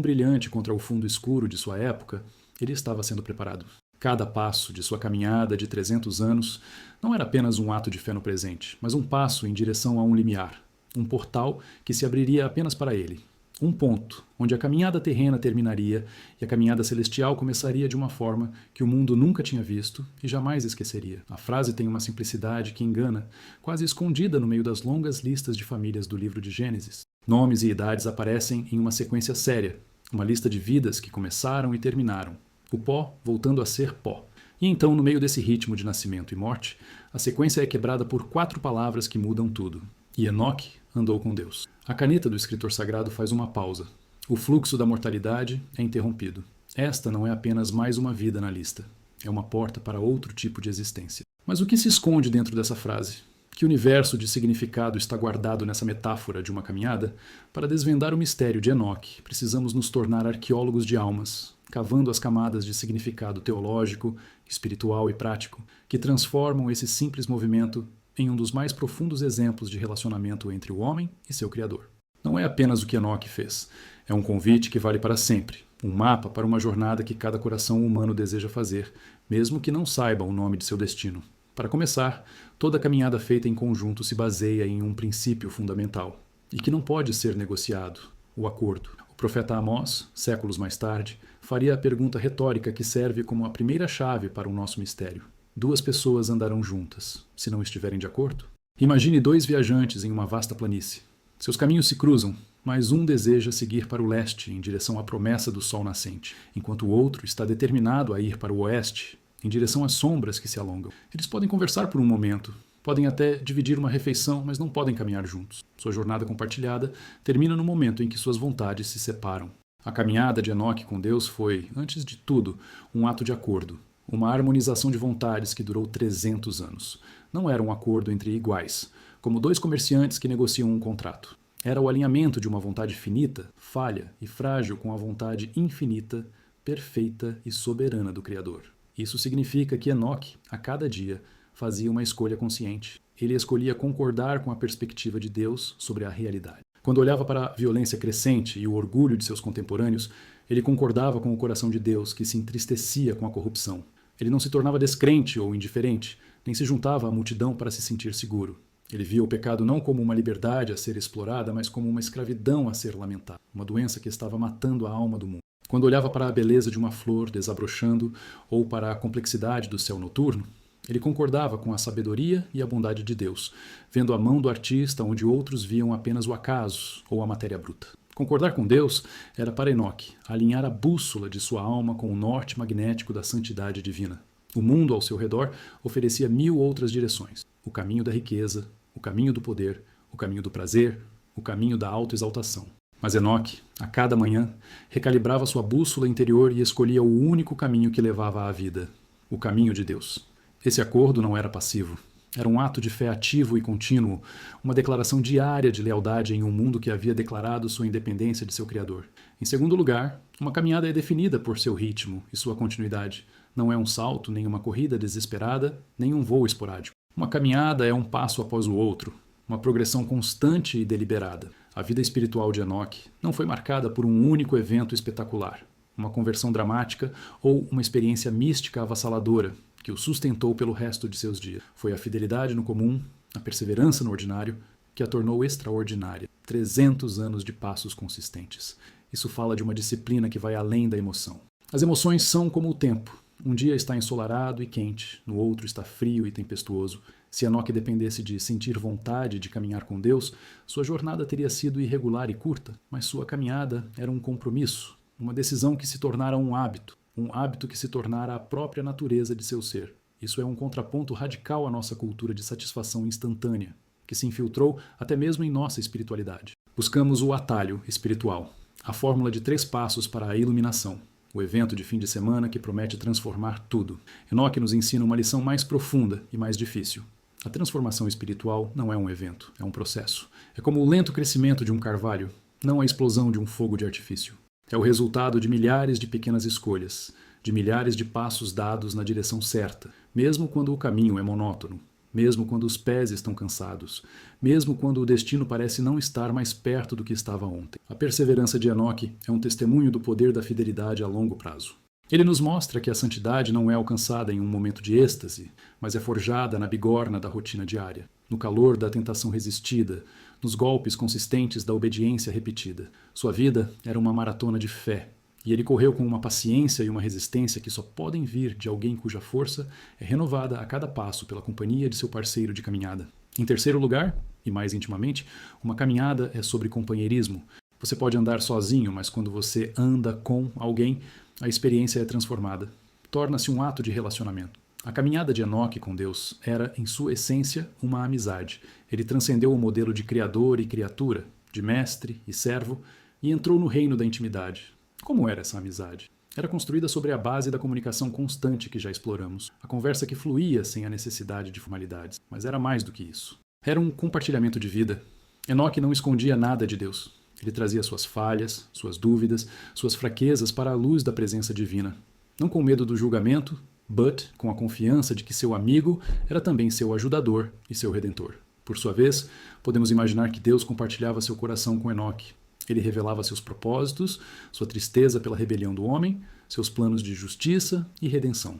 brilhante contra o fundo escuro de sua época, ele estava sendo preparado. Cada passo de sua caminhada de 300 anos não era apenas um ato de fé no presente, mas um passo em direção a um limiar, um portal que se abriria apenas para ele. Um ponto, onde a caminhada terrena terminaria e a caminhada celestial começaria de uma forma que o mundo nunca tinha visto e jamais esqueceria. A frase tem uma simplicidade que engana, quase escondida no meio das longas listas de famílias do livro de Gênesis. Nomes e idades aparecem em uma sequência séria, uma lista de vidas que começaram e terminaram, o pó voltando a ser pó. E então, no meio desse ritmo de nascimento e morte, a sequência é quebrada por 4 palavras que mudam tudo. E Enoque andou com Deus. A caneta do escritor sagrado faz uma pausa. O fluxo da mortalidade é interrompido. Esta não é apenas mais uma vida na lista. É uma porta para outro tipo de existência. Mas o que se esconde dentro dessa frase? Que universo de significado está guardado nessa metáfora de uma caminhada? Para desvendar o mistério de Enoque, precisamos nos tornar arqueólogos de almas, cavando as camadas de significado teológico, espiritual e prático, que transformam esse simples movimento em um dos mais profundos exemplos de relacionamento entre o homem e seu Criador. Não é apenas o que Enoque fez, é um convite que vale para sempre, um mapa para uma jornada que cada coração humano deseja fazer, mesmo que não saiba o nome de seu destino. Para começar, toda caminhada feita em conjunto se baseia em um princípio fundamental, e que não pode ser negociado: o acordo. O profeta Amós, séculos mais tarde, faria a pergunta retórica que serve como a primeira chave para o nosso mistério. 2 pessoas andarão juntas, se não estiverem de acordo? Imagine 2 viajantes em uma vasta planície. Seus caminhos se cruzam, mas um deseja seguir para o leste, em direção à promessa do sol nascente, enquanto o outro está determinado a ir para o oeste, em direção às sombras que se alongam. Eles podem conversar por um momento, podem até dividir uma refeição, mas não podem caminhar juntos. Sua jornada compartilhada termina no momento em que suas vontades se separam. A caminhada de Enoque com Deus foi, antes de tudo, um ato de acordo, uma harmonização de vontades que durou 300 anos. Não era um acordo entre iguais, como dois comerciantes que negociam um contrato. Era o alinhamento de uma vontade finita, falha e frágil com a vontade infinita, perfeita e soberana do Criador. Isso significa que Enoque, a cada dia, fazia uma escolha consciente. Ele escolhia concordar com a perspectiva de Deus sobre a realidade. Quando olhava para a violência crescente e o orgulho de seus contemporâneos, ele concordava com o coração de Deus, que se entristecia com a corrupção. Ele não se tornava descrente ou indiferente, nem se juntava à multidão para se sentir seguro. Ele via o pecado não como uma liberdade a ser explorada, mas como uma escravidão a ser lamentada, uma doença que estava matando a alma do mundo. Quando olhava para a beleza de uma flor desabrochando ou para a complexidade do céu noturno, ele concordava com a sabedoria e a bondade de Deus, vendo a mão do artista onde outros viam apenas o acaso ou a matéria bruta. Concordar com Deus era para Enoque alinhar a bússola de sua alma com o norte magnético da santidade divina. O mundo ao seu redor oferecia 1000 outras direções. O caminho da riqueza, o caminho do poder, o caminho do prazer, o caminho da autoexaltação. Mas Enoque, a cada manhã, recalibrava sua bússola interior e escolhia o único caminho que levava à vida, o caminho de Deus. Esse acordo não era passivo. Era um ato de fé ativo e contínuo, uma declaração diária de lealdade em um mundo que havia declarado sua independência de seu Criador. Em segundo lugar, uma caminhada é definida por seu ritmo e sua continuidade. Não é um salto, nem uma corrida desesperada, nem um voo esporádico. Uma caminhada é um passo após o outro, uma progressão constante e deliberada. A vida espiritual de Enoque não foi marcada por um único evento espetacular, uma conversão dramática ou uma experiência mística avassaladora que o sustentou pelo resto de seus dias. Foi a fidelidade no comum, a perseverança no ordinário, que a tornou extraordinária. 300 anos de passos consistentes. Isso fala de uma disciplina que vai além da emoção. As emoções são como o tempo. Um dia está ensolarado e quente, no outro está frio e tempestuoso. Se Enoque dependesse de sentir vontade de caminhar com Deus, sua jornada teria sido irregular e curta, mas sua caminhada era um compromisso, uma decisão que se tornara um hábito que se tornara a própria natureza de seu ser. Isso é um contraponto radical à nossa cultura de satisfação instantânea, que se infiltrou até mesmo em nossa espiritualidade. Buscamos o atalho espiritual, a fórmula de 3 passos para a iluminação, o evento de fim de semana que promete transformar tudo. Enoque nos ensina uma lição mais profunda e mais difícil. A transformação espiritual não é um evento, é um processo. É como o lento crescimento de um carvalho, não a explosão de um fogo de artifício. É o resultado de milhares de pequenas escolhas, de milhares de passos dados na direção certa, mesmo quando o caminho é monótono, mesmo quando os pés estão cansados, mesmo quando o destino parece não estar mais perto do que estava ontem. A perseverança de Enoque é um testemunho do poder da fidelidade a longo prazo. Ele nos mostra que a santidade não é alcançada em um momento de êxtase, mas é forjada na bigorna da rotina diária, no calor da tentação resistida, nos golpes consistentes da obediência repetida. Sua vida era uma maratona de fé, e ele correu com uma paciência e uma resistência que só podem vir de alguém cuja força é renovada a cada passo pela companhia de seu parceiro de caminhada. Em terceiro lugar, e mais intimamente, uma caminhada é sobre companheirismo. Você pode andar sozinho, mas quando você anda com alguém, a experiência é transformada. Torna-se um ato de relacionamento. A caminhada de Enoque com Deus era, em sua essência, uma amizade. Ele transcendeu o modelo de criador e criatura, de mestre e servo, e entrou no reino da intimidade. Como era essa amizade? Era construída sobre a base da comunicação constante que já exploramos, a conversa que fluía sem a necessidade de formalidades. Mas era mais do que isso. Era um compartilhamento de vida. Enoque não escondia nada de Deus. Ele trazia suas falhas, suas dúvidas, suas fraquezas para a luz da presença divina. Não com medo do julgamento, com a confiança de que seu amigo era também seu ajudador e seu redentor. Por sua vez, podemos imaginar que Deus compartilhava seu coração com Enoque. Ele revelava seus propósitos, sua tristeza pela rebelião do homem, seus planos de justiça e redenção.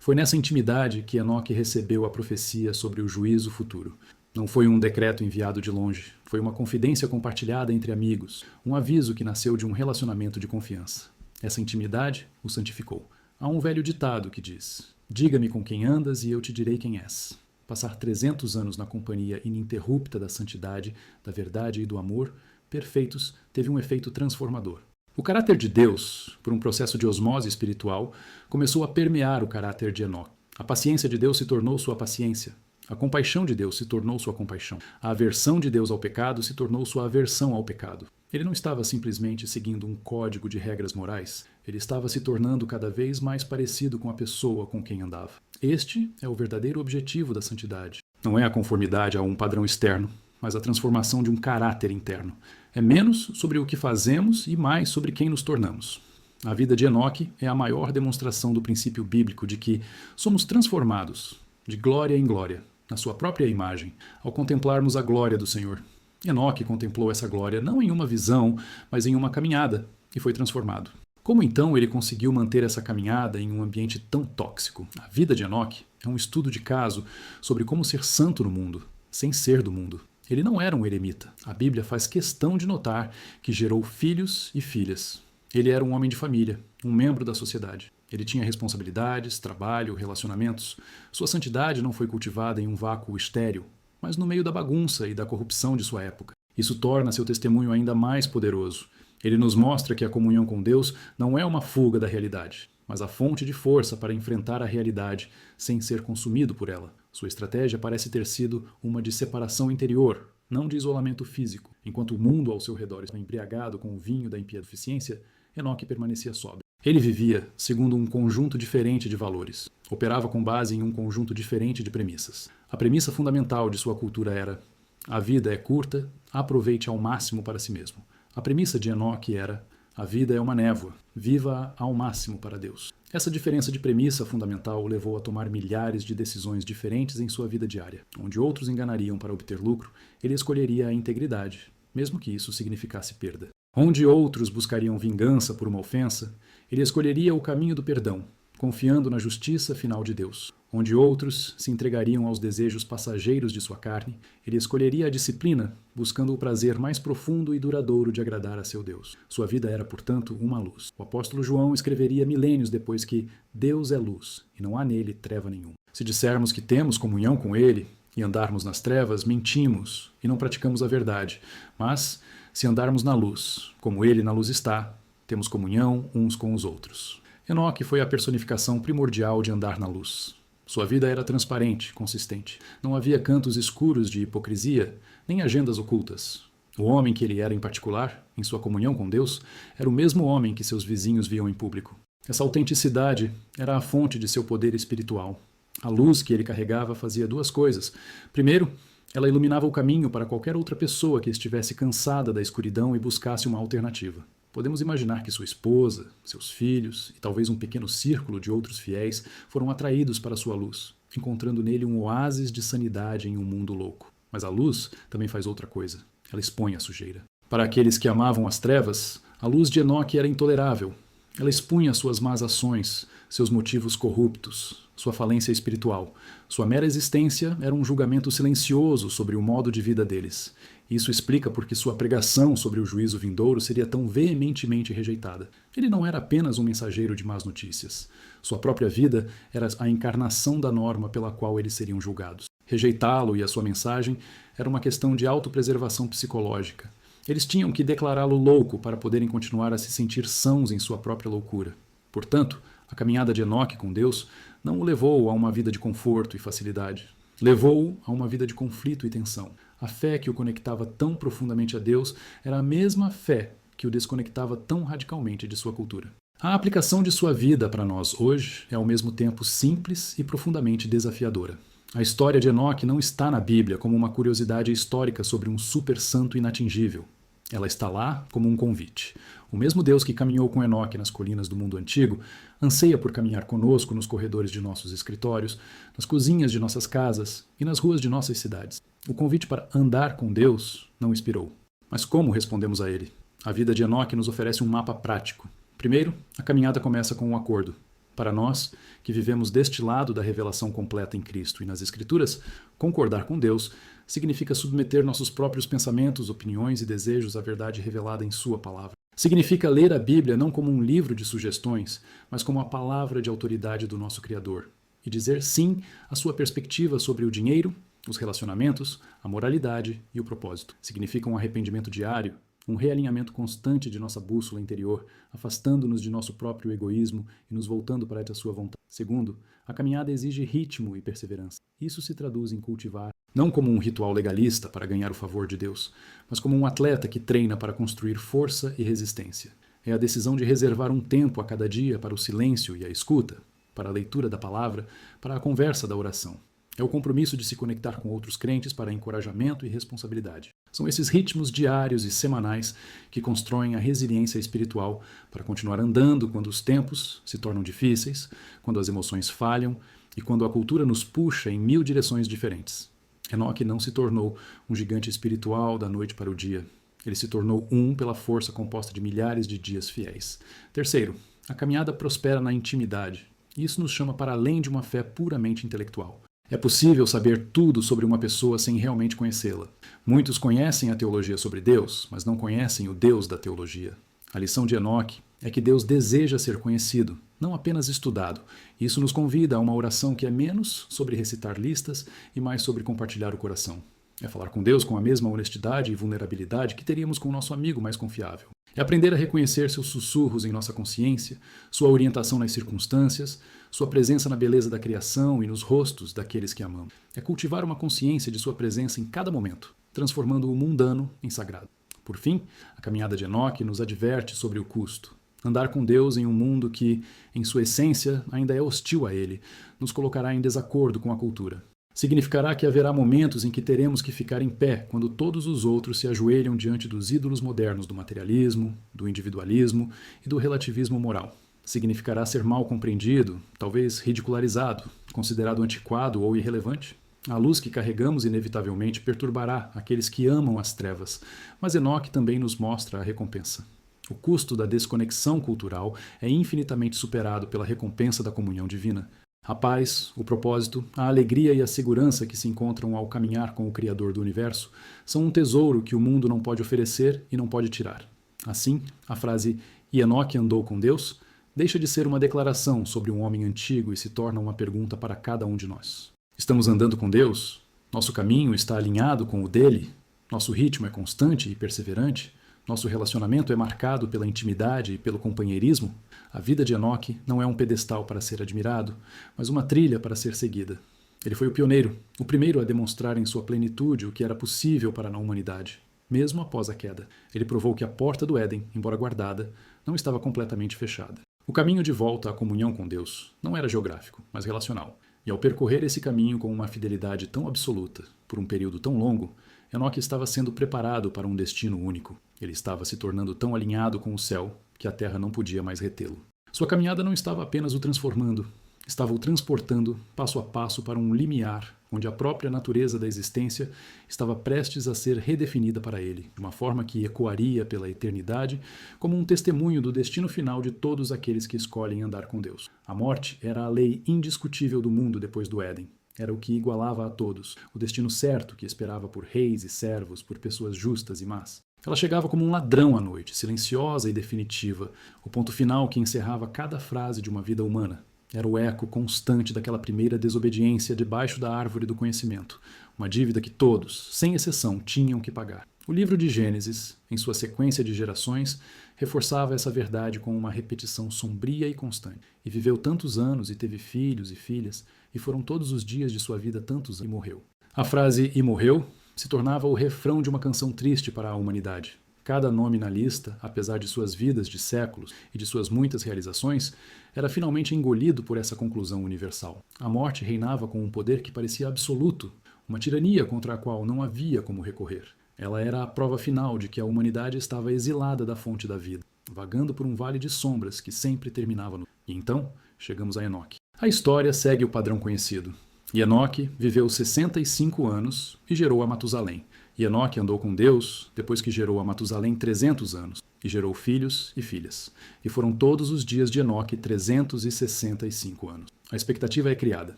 Foi nessa intimidade que Enoque recebeu a profecia sobre o juízo futuro. Não foi um decreto enviado de longe, foi uma confidência compartilhada entre amigos, um aviso que nasceu de um relacionamento de confiança. Essa intimidade o santificou. Há um velho ditado que diz: "Diga-me com quem andas e eu te direi quem és." passar 300 anos na companhia ininterrupta da santidade, da verdade e do amor, perfeitos, teve um efeito transformador. O caráter de Deus, por um processo de osmose espiritual, começou a permear o caráter de Enoque. A paciência de Deus se tornou sua paciência. A compaixão de Deus se tornou sua compaixão. A aversão de Deus ao pecado se tornou sua aversão ao pecado. Ele não estava simplesmente seguindo um código de regras morais. Ele estava se tornando cada vez mais parecido com a pessoa com quem andava. Este é o verdadeiro objetivo da santidade. Não é a conformidade a um padrão externo, mas a transformação de um caráter interno. É menos sobre o que fazemos e mais sobre quem nos tornamos. A vida de Enoque é a maior demonstração do princípio bíblico de que somos transformados, de glória em glória, na sua própria imagem, ao contemplarmos a glória do Senhor. Enoque contemplou essa glória não em uma visão, mas em uma caminhada, e foi transformado. Como então ele conseguiu manter essa caminhada em um ambiente tão tóxico? A vida de Enoque é um estudo de caso sobre como ser santo no mundo, sem ser do mundo. Ele não era um eremita. A Bíblia faz questão de notar que gerou filhos e filhas. Ele era um homem de família, um membro da sociedade. Ele tinha responsabilidades, trabalho, relacionamentos. Sua santidade não foi cultivada em um vácuo estéril, mas no meio da bagunça e da corrupção de sua época. Isso torna seu testemunho ainda mais poderoso. Ele nos mostra que a comunhão com Deus não é uma fuga da realidade, mas a fonte de força para enfrentar a realidade sem ser consumido por ela. Sua estratégia parece ter sido uma de separação interior, não de isolamento físico. Enquanto o mundo ao seu redor estava embriagado com o vinho da impiedoficência, Enoque permanecia sóbrio. Ele vivia segundo um conjunto diferente de valores. Operava com base em um conjunto diferente de premissas. A premissa fundamental de sua cultura era: a vida é curta, aproveite ao máximo para si mesmo. A premissa de Enoque era: a vida é uma névoa, viva ao máximo para Deus. Essa diferença de premissa fundamental o levou a tomar milhares de decisões diferentes em sua vida diária. Onde outros enganariam para obter lucro, ele escolheria a integridade, mesmo que isso significasse perda. Onde outros buscariam vingança por uma ofensa, ele escolheria o caminho do perdão, confiando na justiça final de Deus. Onde outros se entregariam aos desejos passageiros de sua carne, ele escolheria a disciplina, buscando o prazer mais profundo e duradouro de agradar a seu Deus. Sua vida era, portanto, uma luz. O apóstolo João escreveria milênios depois que Deus é luz, e não há nele treva nenhuma. Se dissermos que temos comunhão com ele e andarmos nas trevas, mentimos e não praticamos a verdade. Mas, se andarmos na luz, como ele na luz está, temos comunhão uns com os outros. Enoque foi a personificação primordial de andar na luz. Sua vida era transparente, consistente. Não havia cantos escuros de hipocrisia, nem agendas ocultas. O homem que ele era em particular, em sua comunhão com Deus, era o mesmo homem que seus vizinhos viam em público. Essa autenticidade era a fonte de seu poder espiritual. A luz que ele carregava fazia duas coisas. Primeiro, ela iluminava o caminho para qualquer outra pessoa que estivesse cansada da escuridão e buscasse uma alternativa. Podemos imaginar que sua esposa, seus filhos e talvez um pequeno círculo de outros fiéis foram atraídos para sua luz, encontrando nele um oásis de sanidade em um mundo louco. Mas a luz também faz outra coisa. Ela expõe a sujeira. Para aqueles que amavam as trevas, a luz de Enoque era intolerável. Ela expunha suas más ações, seus motivos corruptos, sua falência espiritual. Sua mera existência era um julgamento silencioso sobre o modo de vida deles. Isso explica porque sua pregação sobre o juízo vindouro seria tão veementemente rejeitada. Ele não era apenas um mensageiro de más notícias. Sua própria vida era a encarnação da norma pela qual eles seriam julgados. Rejeitá-lo e a sua mensagem era uma questão de autopreservação psicológica. Eles tinham que declará-lo louco para poderem continuar a se sentir sãos em sua própria loucura. Portanto, a caminhada de Enoque com Deus não o levou a uma vida de conforto e facilidade. Levou-o a uma vida de conflito e tensão. A fé que o conectava tão profundamente a Deus era a mesma fé que o desconectava tão radicalmente de sua cultura. A aplicação de sua vida para nós hoje é ao mesmo tempo simples e profundamente desafiadora. A história de Enoque não está na Bíblia como uma curiosidade histórica sobre um super santo inatingível. Ela está lá como um convite. O mesmo Deus que caminhou com Enoque nas colinas do mundo antigo anseia por caminhar conosco nos corredores de nossos escritórios, nas cozinhas de nossas casas e nas ruas de nossas cidades. O convite para andar com Deus não expirou. Mas como respondemos a ele? A vida de Enoque nos oferece um mapa prático. Primeiro, a caminhada começa com um acordo. Para nós, que vivemos deste lado da revelação completa em Cristo e nas Escrituras, concordar com Deus significa submeter nossos próprios pensamentos, opiniões e desejos à verdade revelada em Sua palavra. Significa ler a Bíblia não como um livro de sugestões, mas como a palavra de autoridade do nosso Criador. e dizer sim à sua perspectiva sobre o dinheiro, os relacionamentos, a moralidade e o propósito. Significa um arrependimento diário, um realinhamento constante de nossa bússola interior, afastando-nos de nosso próprio egoísmo e nos voltando para a sua vontade. Segundo, a caminhada exige ritmo e perseverança. Isso se traduz em cultivar, não como um ritual legalista para ganhar o favor de Deus, mas como um atleta que treina para construir força e resistência. É a decisão de reservar um tempo a cada dia para o silêncio e a escuta, para a leitura da palavra, para a conversa da oração. É o compromisso de se conectar com outros crentes para encorajamento e responsabilidade. São esses ritmos diários e semanais que constroem a resiliência espiritual para continuar andando quando os tempos se tornam difíceis, quando as emoções falham e quando a cultura nos puxa em 1000 direções diferentes. Enoque não se tornou um gigante espiritual da noite para o dia. Ele se tornou um pela força composta de milhares de dias fiéis. Terceiro, a caminhada prospera na intimidade. Isso nos chama para além de uma fé puramente intelectual. É possível saber tudo sobre uma pessoa sem realmente conhecê-la. Muitos conhecem a teologia sobre Deus, mas não conhecem o Deus da teologia. A lição de Enoque é que Deus deseja ser conhecido, não apenas estudado. Isso nos convida a uma oração que é menos sobre recitar listas e mais sobre compartilhar o coração. É falar com Deus com a mesma honestidade e vulnerabilidade que teríamos com o nosso amigo mais confiável. É aprender a reconhecer seus sussurros em nossa consciência, sua orientação nas circunstâncias, sua presença na beleza da criação e nos rostos daqueles que amamos. É cultivar uma consciência de sua presença em cada momento, transformando o mundano em sagrado. Por fim, a caminhada de Enoque nos adverte sobre o custo. Andar com Deus em um mundo que, em sua essência, ainda é hostil a ele, nos colocará em desacordo com a cultura. Significará que haverá momentos em que teremos que ficar em pé quando todos os outros se ajoelham diante dos ídolos modernos do materialismo, do individualismo e do relativismo moral. Significará ser mal compreendido, talvez ridicularizado, considerado antiquado ou irrelevante. A luz que carregamos inevitavelmente perturbará aqueles que amam as trevas, mas Enoque também nos mostra a recompensa. O custo da desconexão cultural é infinitamente superado pela recompensa da comunhão divina. A paz, o propósito, a alegria e a segurança que se encontram ao caminhar com o Criador do Universo são um tesouro que o mundo não pode oferecer e não pode tirar. Assim, a frase "E Enoque andou com Deus" deixa de ser uma declaração sobre um homem antigo e se torna uma pergunta para cada um de nós. Estamos andando com Deus? Nosso caminho está alinhado com o dele? Nosso ritmo é constante e perseverante? Nosso relacionamento é marcado pela intimidade e pelo companheirismo? A vida de Enoque não é um pedestal para ser admirado, mas uma trilha para ser seguida. Ele foi o pioneiro, o primeiro a demonstrar em sua plenitude o que era possível para a humanidade, mesmo após a queda. Ele provou que a porta do Éden, embora guardada, não estava completamente fechada. O caminho de volta à comunhão com Deus não era geográfico, mas relacional. E ao percorrer esse caminho com uma fidelidade tão absoluta, por um período tão longo, Enoque estava sendo preparado para um destino único. Ele estava se tornando tão alinhado com o céu que a terra não podia mais retê-lo. Sua caminhada não estava apenas o transformando, estava o transportando passo a passo para um limiar, onde a própria natureza da existência estava prestes a ser redefinida para ele, de uma forma que ecoaria pela eternidade como um testemunho do destino final de todos aqueles que escolhem andar com Deus. A morte era a lei indiscutível do mundo depois do Éden. Era o que igualava a todos, o destino certo que esperava por reis e servos, por pessoas justas e más. Ela chegava como um ladrão à noite, silenciosa e definitiva, o ponto final que encerrava cada frase de uma vida humana. Era o eco constante daquela primeira desobediência debaixo da árvore do conhecimento, uma dívida que todos, sem exceção, tinham que pagar. O livro de Gênesis, em sua sequência de gerações, reforçava essa verdade com uma repetição sombria e constante. E viveu tantos anos e teve filhos e filhas, e foram todos os dias de sua vida tantos anos e morreu. A frase "e morreu" se tornava o refrão de uma canção triste para a humanidade. Cada nome na lista, apesar de suas vidas de séculos e de suas muitas realizações, era finalmente engolido por essa conclusão universal. A morte reinava com um poder que parecia absoluto, uma tirania contra a qual não havia como recorrer. Ela era a prova final de que a humanidade estava exilada da fonte da vida, vagando por um vale de sombras que sempre terminava no... E então, chegamos a Enoque. A história segue o padrão conhecido. E Enoque viveu 65 anos e gerou a Matusalém. E Enoque andou com Deus depois que gerou a Matusalém 300 anos, e gerou filhos e filhas. E foram todos os dias de Enoque 365 anos. A expectativa é criada.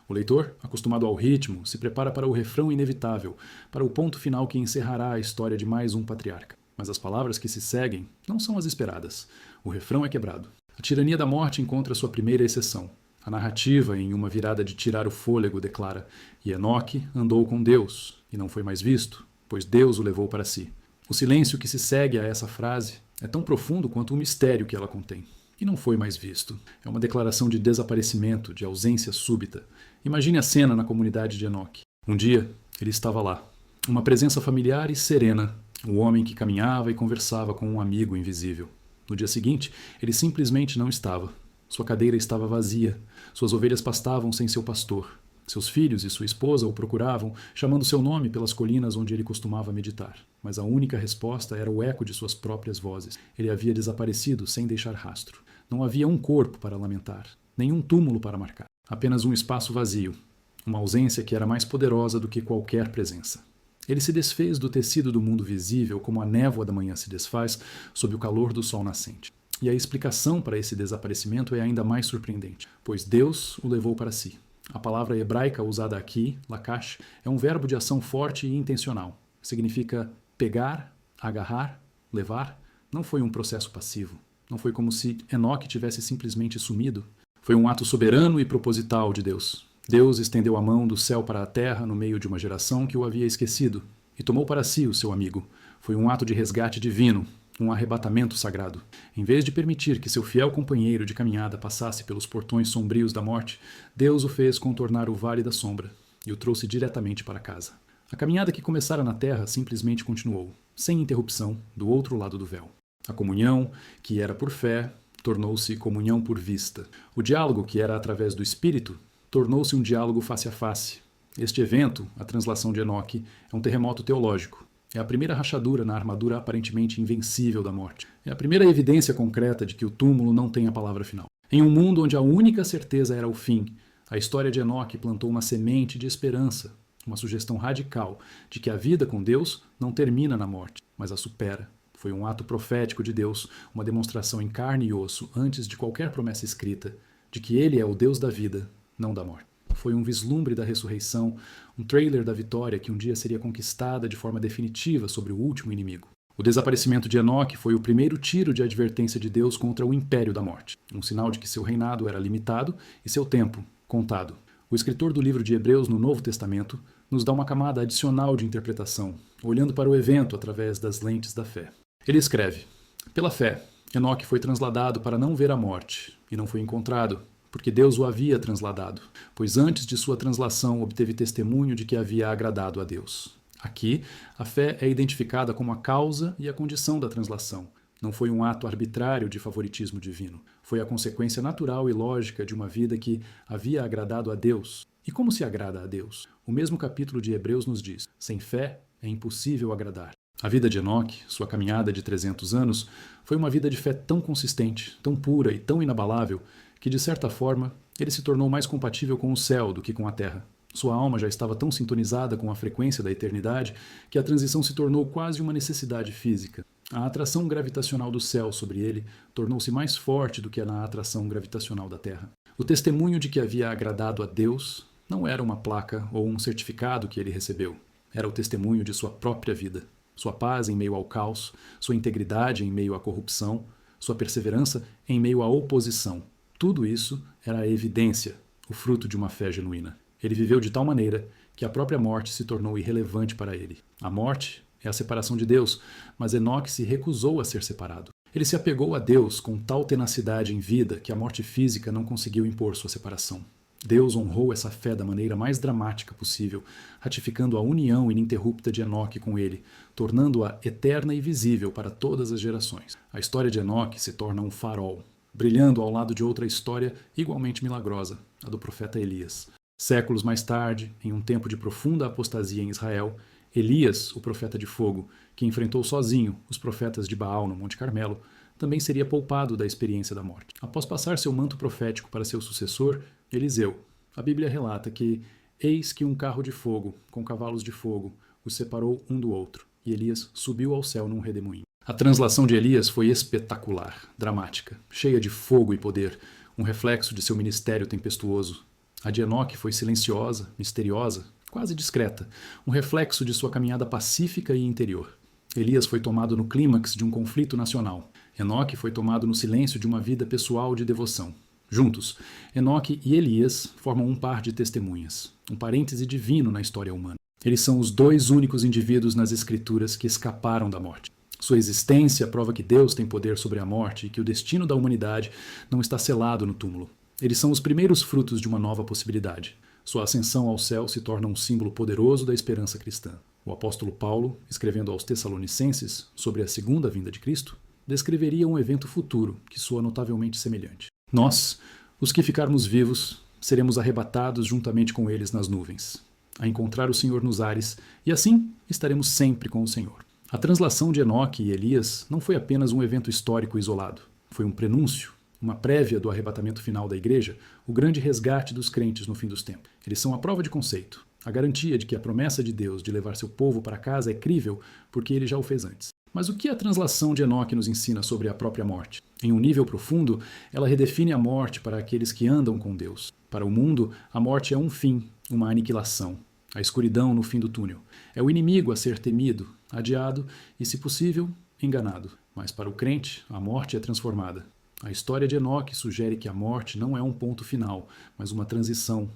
O leitor, acostumado ao ritmo, se prepara para o refrão inevitável, para o ponto final que encerrará a história de mais um patriarca. Mas as palavras que se seguem não são as esperadas. O refrão é quebrado. A tirania da morte encontra sua primeira exceção. A narrativa, em uma virada de tirar o fôlego, declara: E Enoque andou com Deus, e não foi mais visto, pois Deus o levou para si. O silêncio que se segue a essa frase é tão profundo quanto o mistério que ela contém. E não foi mais visto. É uma declaração de desaparecimento, de ausência súbita. Imagine a cena na comunidade de Enoque. Um dia, ele estava lá. Uma presença familiar e serena. O homem que caminhava e conversava com um amigo invisível. No dia seguinte, ele simplesmente não estava. Sua cadeira estava vazia. Suas ovelhas pastavam sem seu pastor. Seus filhos e sua esposa o procuravam, chamando seu nome pelas colinas onde ele costumava meditar. Mas a única resposta era o eco de suas próprias vozes. Ele havia desaparecido sem deixar rastro. Não havia um corpo para lamentar, nenhum túmulo para marcar. Apenas um espaço vazio. Uma ausência que era mais poderosa do que qualquer presença. Ele se desfez do tecido do mundo visível como a névoa da manhã se desfaz sob o calor do sol nascente. E a explicação para esse desaparecimento é ainda mais surpreendente, pois Deus o levou para si. A palavra hebraica usada aqui, lakash, é um verbo de ação forte e intencional. Significa pegar, agarrar, levar. Não foi um processo passivo. Não foi como se Enoque tivesse simplesmente sumido. Foi um ato soberano e proposital de Deus. Deus estendeu a mão do céu para a terra no meio de uma geração que o havia esquecido e tomou para si o seu amigo. Foi um ato de resgate divino, um arrebatamento sagrado. Em vez de permitir que seu fiel companheiro de caminhada passasse pelos portões sombrios da morte, Deus o fez contornar o vale da sombra e o trouxe diretamente para casa. A caminhada que começara na terra simplesmente continuou, sem interrupção, do outro lado do véu. A comunhão, que era por fé, tornou-se comunhão por vista. O diálogo, que era através do Espírito, tornou-se um diálogo face a face. Este evento, a translação de Enoque, é um terremoto teológico. É a primeira rachadura na armadura aparentemente invencível da morte. É a primeira evidência concreta de que o túmulo não tem a palavra final. Em um mundo onde a única certeza era o fim, a história de Enoque plantou uma semente de esperança, uma sugestão radical de que a vida com Deus não termina na morte, mas a supera. Foi um ato profético de Deus, uma demonstração em carne e osso, antes de qualquer promessa escrita, de que Ele é o Deus da vida, não da morte. Foi um vislumbre da ressurreição, um trailer da vitória que um dia seria conquistada de forma definitiva sobre o último inimigo. O desaparecimento de Enoque foi o primeiro tiro de advertência de Deus contra o império da morte, um sinal de que seu reinado era limitado e seu tempo contado. O escritor do livro de Hebreus no Novo Testamento nos dá uma camada adicional de interpretação, olhando para o evento através das lentes da fé. Ele escreve: Pela fé, Enoque foi transladado para não ver a morte, e não foi encontrado, porque Deus o havia transladado, pois antes de sua translação obteve testemunho de que havia agradado a Deus. Aqui, a fé é identificada como a causa e a condição da translação. Não foi um ato arbitrário de favoritismo divino. Foi a consequência natural e lógica de uma vida que havia agradado a Deus. E como se agrada a Deus? O mesmo capítulo de Hebreus nos diz: sem fé é impossível agradar. A vida de Enoque, sua caminhada de 300 anos, foi uma vida de fé tão consistente, tão pura e tão inabalável, que, de certa forma, ele se tornou mais compatível com o céu do que com a terra. Sua alma já estava tão sintonizada com a frequência da eternidade que a transição se tornou quase uma necessidade física. A atração gravitacional do céu sobre ele tornou-se mais forte do que a atração gravitacional da terra. O testemunho de que havia agradado a Deus não era uma placa ou um certificado que ele recebeu. Era o testemunho de sua própria vida. Sua paz em meio ao caos, sua integridade em meio à corrupção, sua perseverança em meio à oposição. Tudo isso era a evidência, o fruto de uma fé genuína. Ele viveu de tal maneira que a própria morte se tornou irrelevante para ele. A morte é a separação de Deus, mas Enoque se recusou a ser separado. Ele se apegou a Deus com tal tenacidade em vida que a morte física não conseguiu impor sua separação. Deus honrou essa fé da maneira mais dramática possível, ratificando a união ininterrupta de Enoque com ele, tornando-a eterna e visível para todas as gerações. A história de Enoque se torna um farol, brilhando ao lado de outra história igualmente milagrosa, a do profeta Elias. Séculos mais tarde, em um tempo de profunda apostasia em Israel, Elias, o profeta de fogo, que enfrentou sozinho os profetas de Baal no Monte Carmelo, também seria poupado da experiência da morte. Após passar seu manto profético para seu sucessor, Eliseu, a Bíblia relata que eis que um carro de fogo, com cavalos de fogo, os separou um do outro, e Elias subiu ao céu num redemoinho. A translação de Elias foi espetacular, dramática, cheia de fogo e poder, um reflexo de seu ministério tempestuoso. A de Enoque foi silenciosa, misteriosa, quase discreta, um reflexo de sua caminhada pacífica e interior. Elias foi tomado no clímax de um conflito nacional. Enoque foi tomado no silêncio de uma vida pessoal de devoção. Juntos, Enoque e Elias formam um par de testemunhas, um parêntese divino na história humana. Eles são os dois únicos indivíduos nas Escrituras que escaparam da morte. Sua existência prova que Deus tem poder sobre a morte e que o destino da humanidade não está selado no túmulo. Eles são os primeiros frutos de uma nova possibilidade. Sua ascensão ao céu se torna um símbolo poderoso da esperança cristã. O apóstolo Paulo, escrevendo aos Tessalonicenses sobre a segunda vinda de Cristo, descreveria um evento futuro que soa notavelmente semelhante. Nós, os que ficarmos vivos, seremos arrebatados juntamente com eles nas nuvens, a encontrar o Senhor nos ares, e assim estaremos sempre com o Senhor. A translação de Enoque e Elias não foi apenas um evento histórico isolado. Foi um prenúncio, uma prévia do arrebatamento final da igreja, o grande resgate dos crentes no fim dos tempos. Eles são a prova de conceito, a garantia de que a promessa de Deus de levar seu povo para casa é crível porque ele já o fez antes. Mas o que a translação de Enoque nos ensina sobre a própria morte? Em um nível profundo, ela redefine a morte para aqueles que andam com Deus. Para o mundo, a morte é um fim, uma aniquilação, a escuridão no fim do túnel. É o inimigo a ser temido, adiado e, se possível, enganado. Mas para o crente, a morte é transformada. A história de Enoque sugere que a morte não é um ponto final, mas uma transição.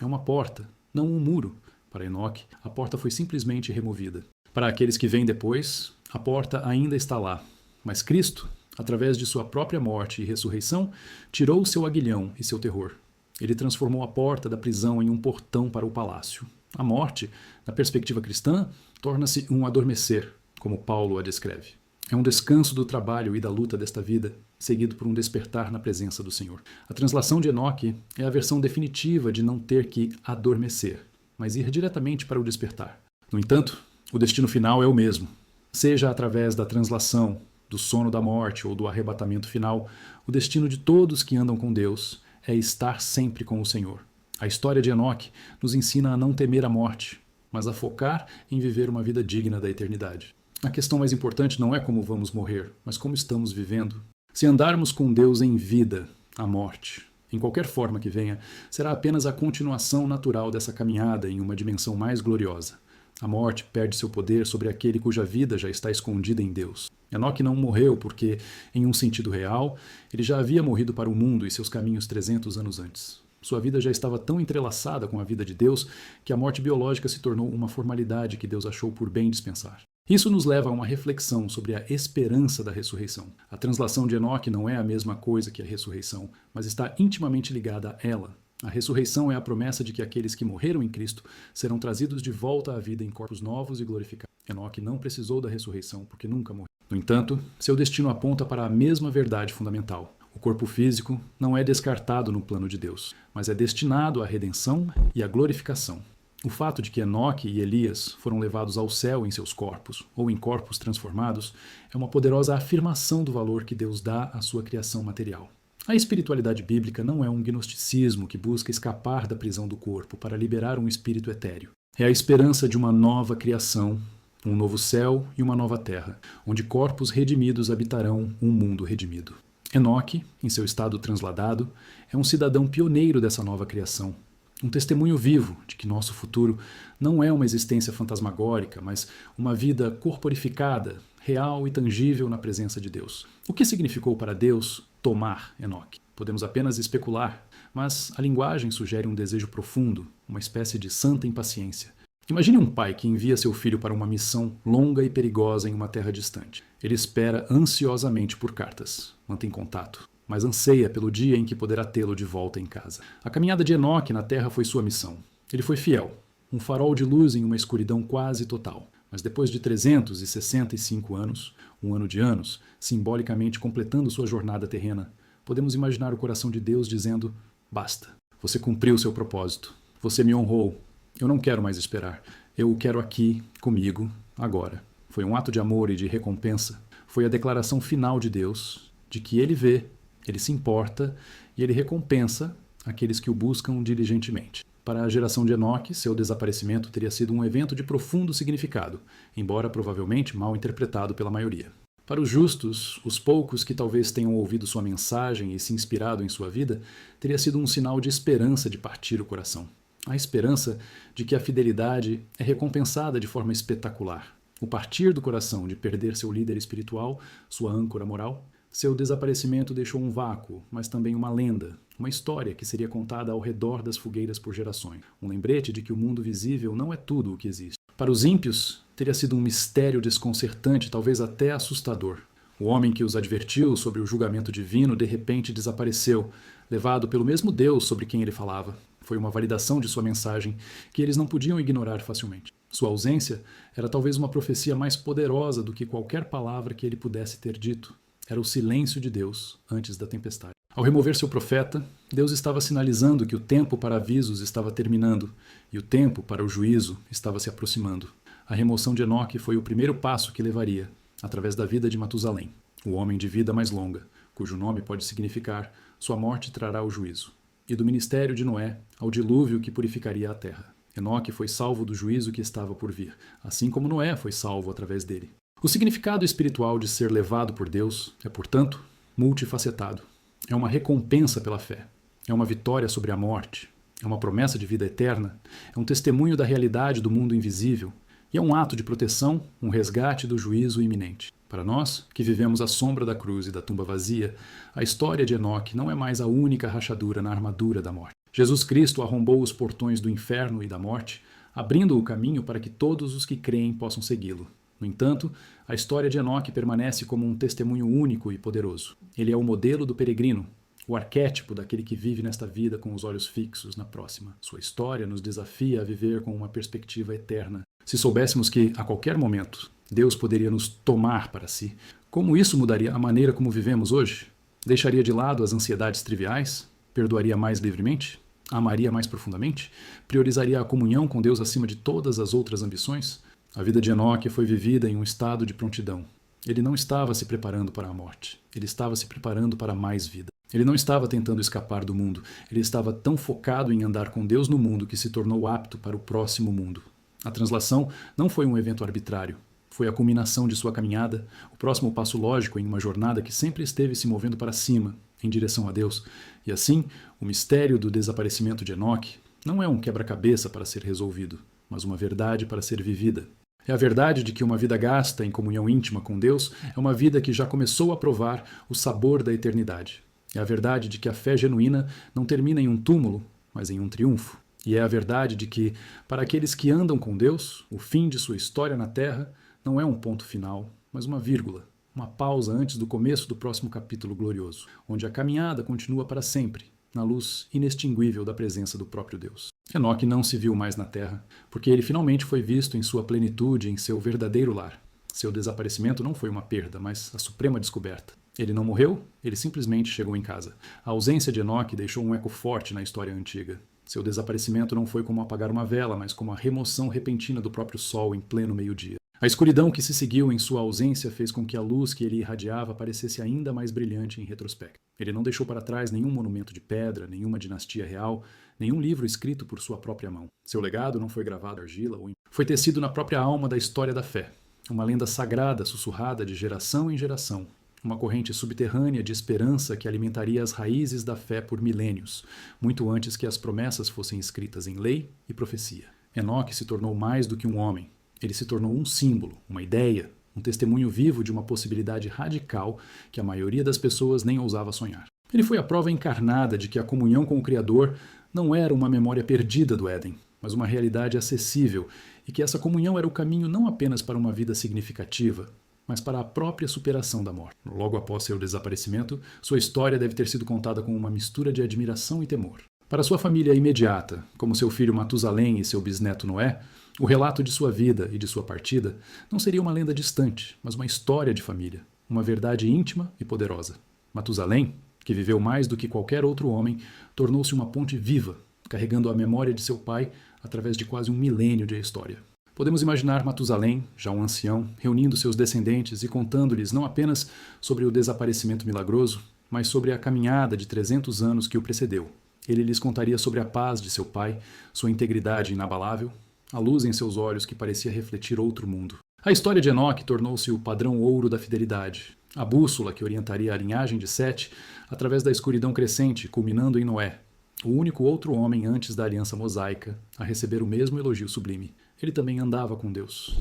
É uma porta, não um muro. Para Enoque, a porta foi simplesmente removida. Para aqueles que vêm depois, a porta ainda está lá. Mas Cristo, através de sua própria morte e ressurreição, tirou seu aguilhão e seu terror. Ele transformou a porta da prisão em um portão para o palácio. A morte, na perspectiva cristã, torna-se um adormecer, como Paulo a descreve. É um descanso do trabalho e da luta desta vida, seguido por um despertar na presença do Senhor. A translação de Enoque é a versão definitiva de não ter que adormecer, mas ir diretamente para o despertar. No entanto, o destino final é o mesmo. Seja através da translação, do sono da morte ou do arrebatamento final, o destino de todos que andam com Deus é estar sempre com o Senhor. A história de Enoque nos ensina a não temer a morte, mas a focar em viver uma vida digna da eternidade. A questão mais importante não é como vamos morrer, mas como estamos vivendo. Se andarmos com Deus em vida, a morte, em qualquer forma que venha, será apenas a continuação natural dessa caminhada em uma dimensão mais gloriosa. A morte perde seu poder sobre aquele cuja vida já está escondida em Deus. Enoque não morreu porque, em um sentido real, ele já havia morrido para o mundo e seus caminhos 300 anos antes. Sua vida já estava tão entrelaçada com a vida de Deus que a morte biológica se tornou uma formalidade que Deus achou por bem dispensar. Isso nos leva a uma reflexão sobre a esperança da ressurreição. A translação de Enoque não é a mesma coisa que a ressurreição, mas está intimamente ligada a ela. A ressurreição é a promessa de que aqueles que morreram em Cristo serão trazidos de volta à vida em corpos novos e glorificados. Enoque não precisou da ressurreição porque nunca morreu. No entanto, seu destino aponta para a mesma verdade fundamental. O corpo físico não é descartado no plano de Deus, mas é destinado à redenção e à glorificação. O fato de que Enoque e Elias foram levados ao céu em seus corpos, ou em corpos transformados, é uma poderosa afirmação do valor que Deus dá à sua criação material. A espiritualidade bíblica não é um gnosticismo que busca escapar da prisão do corpo para liberar um espírito etéreo. É a esperança de uma nova criação, um novo céu e uma nova terra, onde corpos redimidos habitarão um mundo redimido. Enoque, em seu estado transladado, é um cidadão pioneiro dessa nova criação, um testemunho vivo de que nosso futuro não é uma existência fantasmagórica, mas uma vida corporificada, real e tangível na presença de Deus. O que significou para Deus tomar Enoque? Podemos apenas especular, mas a linguagem sugere um desejo profundo, uma espécie de santa impaciência. Imagine um pai que envia seu filho para uma missão longa e perigosa em uma terra distante. Ele espera ansiosamente por cartas, mantém contato, mas anseia pelo dia em que poderá tê-lo de volta em casa. A caminhada de Enoque na terra foi sua missão. Ele foi fiel, um farol de luz em uma escuridão quase total. Mas depois de 365 anos, um ano de anos, simbolicamente completando sua jornada terrena, podemos imaginar o coração de Deus dizendo: basta, você cumpriu seu propósito, você me honrou, eu não quero mais esperar, eu o quero aqui, comigo, agora. Foi um ato de amor e de recompensa, foi a declaração final de Deus, de que Ele vê, Ele se importa e Ele recompensa aqueles que o buscam diligentemente. Para a geração de Enoque, seu desaparecimento teria sido um evento de profundo significado, embora provavelmente mal interpretado pela maioria. Para os justos, os poucos que talvez tenham ouvido sua mensagem e se inspirado em sua vida, teria sido um sinal de esperança de partir o coração. A esperança de que a fidelidade é recompensada de forma espetacular. O partir do coração de perder seu líder espiritual, sua âncora moral, Seu desaparecimento deixou um vácuo, mas também uma lenda, uma história que seria contada ao redor das fogueiras por gerações. Um lembrete de que o mundo visível não é tudo o que existe. Para os ímpios, teria sido um mistério desconcertante, talvez até assustador. O homem que os advertiu sobre o julgamento divino de repente desapareceu, levado pelo mesmo Deus sobre quem ele falava. Foi uma validação de sua mensagem que eles não podiam ignorar facilmente. Sua ausência era talvez uma profecia mais poderosa do que qualquer palavra que ele pudesse ter dito. Era o silêncio de Deus antes da tempestade. Ao remover seu profeta, Deus estava sinalizando que o tempo para avisos estava terminando e o tempo para o juízo estava se aproximando. A remoção de Enoque foi o primeiro passo que levaria, através da vida de Matusalém, o homem de vida mais longa, cujo nome pode significar sua morte trará o juízo, e do ministério de Noé ao dilúvio que purificaria a terra. Enoque foi salvo do juízo que estava por vir, assim como Noé foi salvo através dele. O significado espiritual de ser levado por Deus é, portanto, multifacetado. É uma recompensa pela fé. É uma vitória sobre a morte. É uma promessa de vida eterna. É um testemunho da realidade do mundo invisível. E é um ato de proteção, um resgate do juízo iminente. Para nós, que vivemos à sombra da cruz e da tumba vazia, a história de Enoque não é mais a única rachadura na armadura da morte. Jesus Cristo arrombou os portões do inferno e da morte, abrindo o caminho para que todos os que creem possam segui-lo. No entanto, a história de Enoque permanece como um testemunho único e poderoso. Ele é o modelo do peregrino, o arquétipo daquele que vive nesta vida com os olhos fixos na próxima. Sua história nos desafia a viver com uma perspectiva eterna. Se soubéssemos que, a qualquer momento, Deus poderia nos tomar para si, como isso mudaria a maneira como vivemos hoje? Deixaria de lado as ansiedades triviais? Perdoaria mais livremente? Amaria mais profundamente? Priorizaria a comunhão com Deus acima de todas as outras ambições? A vida de Enoque foi vivida em um estado de prontidão. Ele não estava se preparando para a morte. Ele estava se preparando para mais vida. Ele não estava tentando escapar do mundo. Ele estava tão focado em andar com Deus no mundo que se tornou apto para o próximo mundo. A translação não foi um evento arbitrário. Foi a culminação de sua caminhada, o próximo passo lógico em uma jornada que sempre esteve se movendo para cima, em direção a Deus. E assim, o mistério do desaparecimento de Enoque não é um quebra-cabeça para ser resolvido, mas uma verdade para ser vivida. É a verdade de que uma vida gasta em comunhão íntima com Deus é uma vida que já começou a provar o sabor da eternidade. É a verdade de que a fé genuína não termina em um túmulo, mas em um triunfo. E é a verdade de que, para aqueles que andam com Deus, o fim de sua história na Terra não é um ponto final, mas uma vírgula, uma pausa antes do começo do próximo capítulo glorioso, onde a caminhada continua para sempre, na luz inextinguível da presença do próprio Deus. Enoque não se viu mais na terra, porque ele finalmente foi visto em sua plenitude, em seu verdadeiro lar. Seu desaparecimento não foi uma perda, mas a suprema descoberta. Ele não morreu, ele simplesmente chegou em casa. A ausência de Enoque deixou um eco forte na história antiga. Seu desaparecimento não foi como apagar uma vela, mas como a remoção repentina do próprio sol em pleno meio-dia. A escuridão que se seguiu em sua ausência fez com que a luz que ele irradiava parecesse ainda mais brilhante em retrospecto. Ele não deixou para trás nenhum monumento de pedra, nenhuma dinastia real, nenhum livro escrito por sua própria mão. Seu legado não foi gravado em argila ou foi tecido na própria alma da história da fé. Uma lenda sagrada sussurrada de geração em geração. Uma corrente subterrânea de esperança que alimentaria as raízes da fé por milênios, muito antes que as promessas fossem escritas em lei e profecia. Enoque se tornou mais do que um homem. Ele se tornou um símbolo, uma ideia, um testemunho vivo de uma possibilidade radical que a maioria das pessoas nem ousava sonhar. Ele foi a prova encarnada de que a comunhão com o Criador não era uma memória perdida do Éden, mas uma realidade acessível, e que essa comunhão era o caminho não apenas para uma vida significativa, mas para a própria superação da morte. Logo após seu desaparecimento, sua história deve ter sido contada com uma mistura de admiração e temor. Para sua família imediata, como seu filho Matusalém e seu bisneto Noé, o relato de sua vida e de sua partida não seria uma lenda distante, mas uma história de família, uma verdade íntima e poderosa. Matusalém, que viveu mais do que qualquer outro homem, tornou-se uma ponte viva, carregando a memória de seu pai através de quase um milênio de história. Podemos imaginar Matusalém, já um ancião, reunindo seus descendentes e contando-lhes não apenas sobre o desaparecimento milagroso, mas sobre a caminhada de 300 anos que o precedeu. Ele lhes contaria sobre a paz de seu pai, sua integridade inabalável, a luz em seus olhos que parecia refletir outro mundo. A história de Enoque tornou-se o padrão ouro da fidelidade, a bússola que orientaria a linhagem de Sete através da escuridão crescente, culminando em Noé, o único outro homem antes da aliança mosaica a receber o mesmo elogio sublime. Ele também andava com Deus.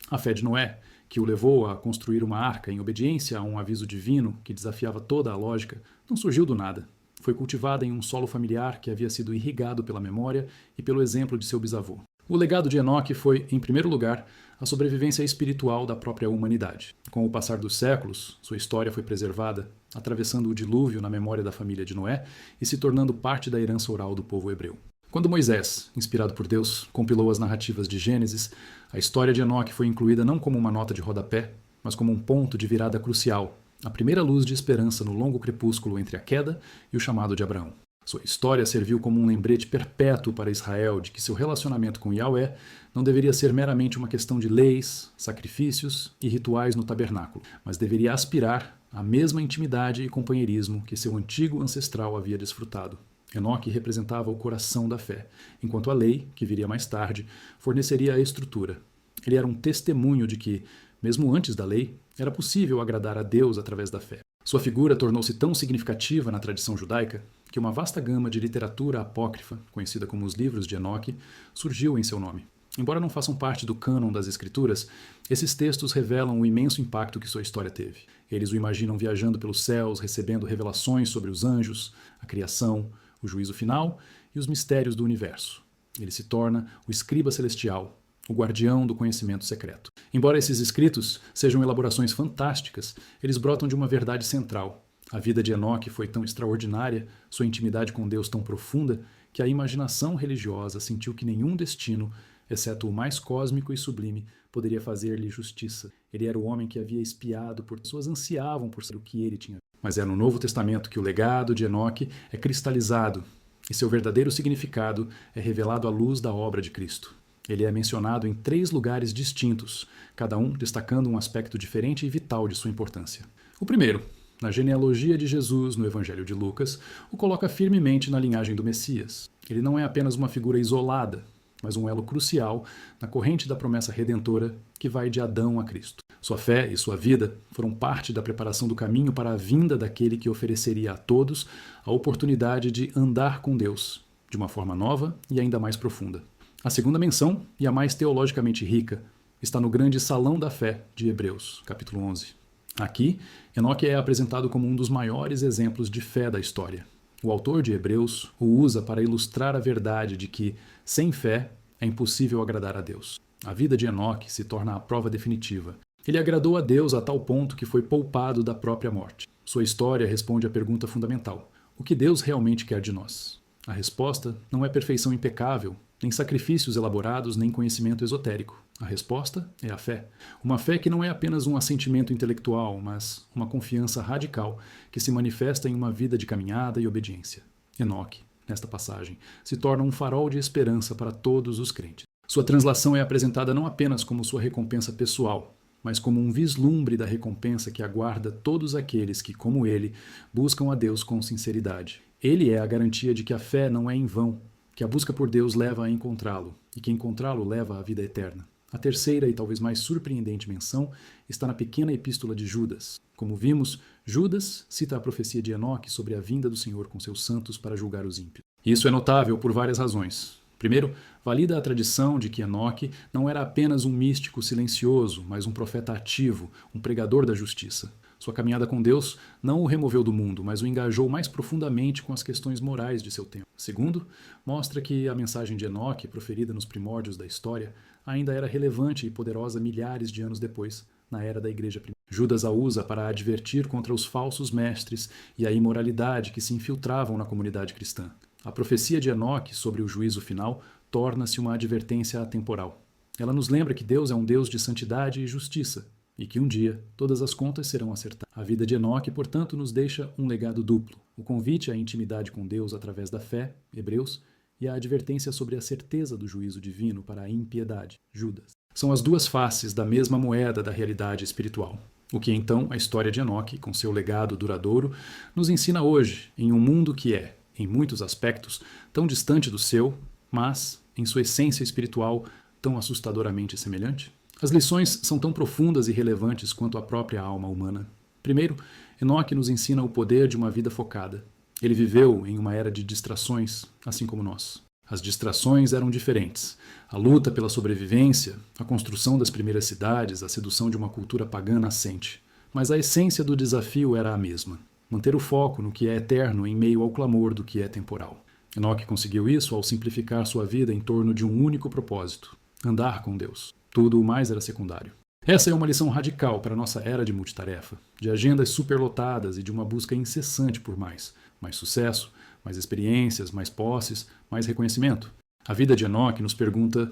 A fé de Noé, que o levou a construir uma arca em obediência a um aviso divino que desafiava toda a lógica, não surgiu do nada. Foi cultivada em um solo familiar que havia sido irrigado pela memória e pelo exemplo de seu bisavô. O legado de Enoque foi, em primeiro lugar, a sobrevivência espiritual da própria humanidade. Com o passar dos séculos, sua história foi preservada, atravessando o dilúvio na memória da família de Noé e se tornando parte da herança oral do povo hebreu. Quando Moisés, inspirado por Deus, compilou as narrativas de Gênesis, a história de Enoque foi incluída não como uma nota de rodapé, mas como um ponto de virada crucial, a primeira luz de esperança no longo crepúsculo entre a queda e o chamado de Abraão. Sua história serviu como um lembrete perpétuo para Israel de que seu relacionamento com Yahweh não deveria ser meramente uma questão de leis, sacrifícios e rituais no tabernáculo, mas deveria aspirar à mesma intimidade e companheirismo que seu antigo ancestral havia desfrutado. Enoque representava o coração da fé, enquanto a lei, que viria mais tarde, forneceria a estrutura. Ele era um testemunho de que, mesmo antes da lei, era possível agradar a Deus através da fé. Sua figura tornou-se tão significativa na tradição judaica que uma vasta gama de literatura apócrifa, conhecida como os livros de Enoque, surgiu em seu nome. Embora não façam parte do cânon das Escrituras, esses textos revelam o imenso impacto que sua história teve. Eles o imaginam viajando pelos céus, recebendo revelações sobre os anjos, a criação, o juízo final e os mistérios do universo. Ele se torna o escriba celestial, o guardião do conhecimento secreto. Embora esses escritos sejam elaborações fantásticas, eles brotam de uma verdade central. A vida de Enoque foi tão extraordinária, sua intimidade com Deus tão profunda, que a imaginação religiosa sentiu que nenhum destino, exceto o mais cósmico e sublime, poderia fazer-lhe justiça. Ele era o homem que havia espiado por pessoas ansiavam por ser o que ele tinha. Mas é no Novo Testamento que o legado de Enoque é cristalizado e seu verdadeiro significado é revelado à luz da obra de Cristo. Ele é mencionado em 3 lugares distintos, cada um destacando um aspecto diferente e vital de sua importância. O primeiro, na genealogia de Jesus no Evangelho de Lucas, o coloca firmemente na linhagem do Messias. Ele não é apenas uma figura isolada, mas um elo crucial na corrente da promessa redentora que vai de Adão a Cristo. Sua fé e sua vida foram parte da preparação do caminho para a vinda daquele que ofereceria a todos a oportunidade de andar com Deus, de uma forma nova e ainda mais profunda. A segunda menção, e a mais teologicamente rica, está no grande Salão da Fé de Hebreus, capítulo 11. Aqui, Enoque é apresentado como um dos maiores exemplos de fé da história. O autor de Hebreus o usa para ilustrar a verdade de que, sem fé, é impossível agradar a Deus. A vida de Enoque se torna a prova definitiva. Ele agradou a Deus a tal ponto que foi poupado da própria morte. Sua história responde à pergunta fundamental: o que Deus realmente quer de nós? A resposta não é perfeição impecável, nem sacrifícios elaborados, nem conhecimento esotérico. A resposta é a fé. Uma fé que não é apenas um assentimento intelectual, mas uma confiança radical que se manifesta em uma vida de caminhada e obediência. Enoque, nesta passagem, se torna um farol de esperança para todos os crentes. Sua translação é apresentada não apenas como sua recompensa pessoal, mas como um vislumbre da recompensa que aguarda todos aqueles que, como ele, buscam a Deus com sinceridade. Ele é a garantia de que a fé não é em vão, que a busca por Deus leva a encontrá-lo, e que encontrá-lo leva à vida eterna. A terceira e talvez mais surpreendente menção está na pequena epístola de Judas. Como vimos, Judas cita a profecia de Enoque sobre a vinda do Senhor com seus santos para julgar os ímpios. Isso é notável por várias razões. Primeiro, valida a tradição de que Enoque não era apenas um místico silencioso, mas um profeta ativo, um pregador da justiça. Sua caminhada com Deus não o removeu do mundo, mas o engajou mais profundamente com as questões morais de seu tempo. Segundo, mostra que a mensagem de Enoque, proferida nos primórdios da história, ainda era relevante e poderosa milhares de anos depois, na era da Igreja Primitiva. Judas a usa para advertir contra os falsos mestres e a imoralidade que se infiltravam na comunidade cristã. A profecia de Enoque sobre o juízo final torna-se uma advertência atemporal. Ela nos lembra que Deus é um Deus de santidade e justiça, e que um dia todas as contas serão acertadas. A vida de Enoque, portanto, nos deixa um legado duplo: o convite à intimidade com Deus através da fé, Hebreus, e a advertência sobre a certeza do juízo divino para a impiedade, Judas. São as duas faces da mesma moeda da realidade espiritual. O que então a história de Enoque, com seu legado duradouro, nos ensina hoje em um mundo que é, em muitos aspectos, tão distante do seu, mas, em sua essência espiritual, tão assustadoramente semelhante? As lições são tão profundas e relevantes quanto a própria alma humana. Primeiro, Enoque nos ensina o poder de uma vida focada. Ele viveu em uma era de distrações, assim como nós. As distrações eram diferentes. A luta pela sobrevivência, a construção das primeiras cidades, a sedução de uma cultura pagã nascente. Mas a essência do desafio era a mesma. Manter o foco no que é eterno em meio ao clamor do que é temporal. Enoque conseguiu isso ao simplificar sua vida em torno de um único propósito: andar com Deus. Tudo o mais era secundário. Essa é uma lição radical para a nossa era de multitarefa, de agendas superlotadas e de uma busca incessante por mais. Mais sucesso, mais experiências, mais posses, mais reconhecimento. A vida de Enoque nos pergunta: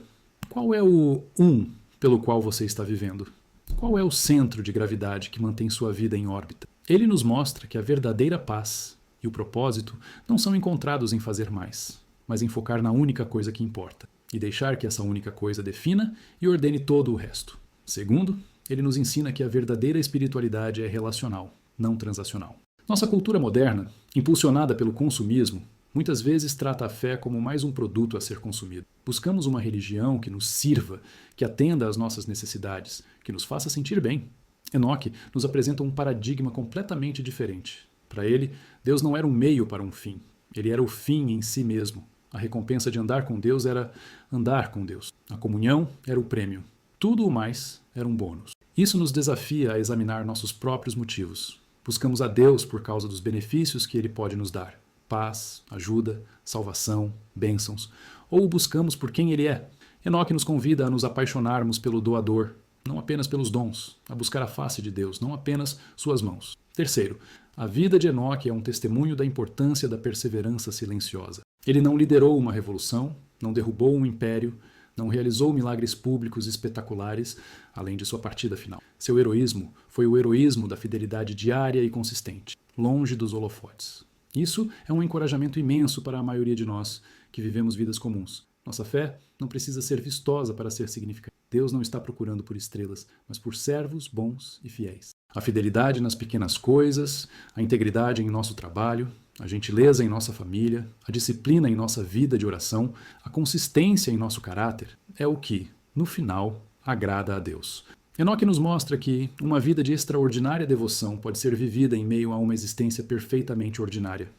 qual é o pelo qual você está vivendo? Qual é o centro de gravidade que mantém sua vida em órbita? Ele nos mostra que a verdadeira paz e o propósito não são encontrados em fazer mais, mas em focar na única coisa que importa, e deixar que essa única coisa defina e ordene todo o resto. Segundo, ele nos ensina que a verdadeira espiritualidade é relacional, não transacional. Nossa cultura moderna, impulsionada pelo consumismo, muitas vezes trata a fé como mais um produto a ser consumido. Buscamos uma religião que nos sirva, que atenda às nossas necessidades, que nos faça sentir bem. Enoque nos apresenta um paradigma completamente diferente. Para ele, Deus não era um meio para um fim. Ele era o fim em si mesmo. A recompensa de andar com Deus era andar com Deus. A comunhão era o prêmio. Tudo o mais era um bônus. Isso nos desafia a examinar nossos próprios motivos. Buscamos a Deus por causa dos benefícios que Ele pode nos dar: paz, ajuda, salvação, bênçãos. Ou o buscamos por quem Ele é. Enoque nos convida a nos apaixonarmos pelo doador, não apenas pelos dons, a buscar a face de Deus, não apenas suas mãos. Terceiro, a vida de Enoque é um testemunho da importância da perseverança silenciosa. Ele não liderou uma revolução, não derrubou um império, não realizou milagres públicos espetaculares, além de sua partida final. Seu heroísmo foi o heroísmo da fidelidade diária e consistente, longe dos holofotes. Isso é um encorajamento imenso para a maioria de nós, que vivemos vidas comuns. Nossa fé não precisa ser vistosa para ser significativa. Deus não está procurando por estrelas, mas por servos bons e fiéis. A fidelidade nas pequenas coisas, a integridade em nosso trabalho, a gentileza em nossa família, a disciplina em nossa vida de oração, a consistência em nosso caráter é o que, no final, agrada a Deus. Enoque nos mostra que uma vida de extraordinária devoção pode ser vivida em meio a uma existência perfeitamente ordinária.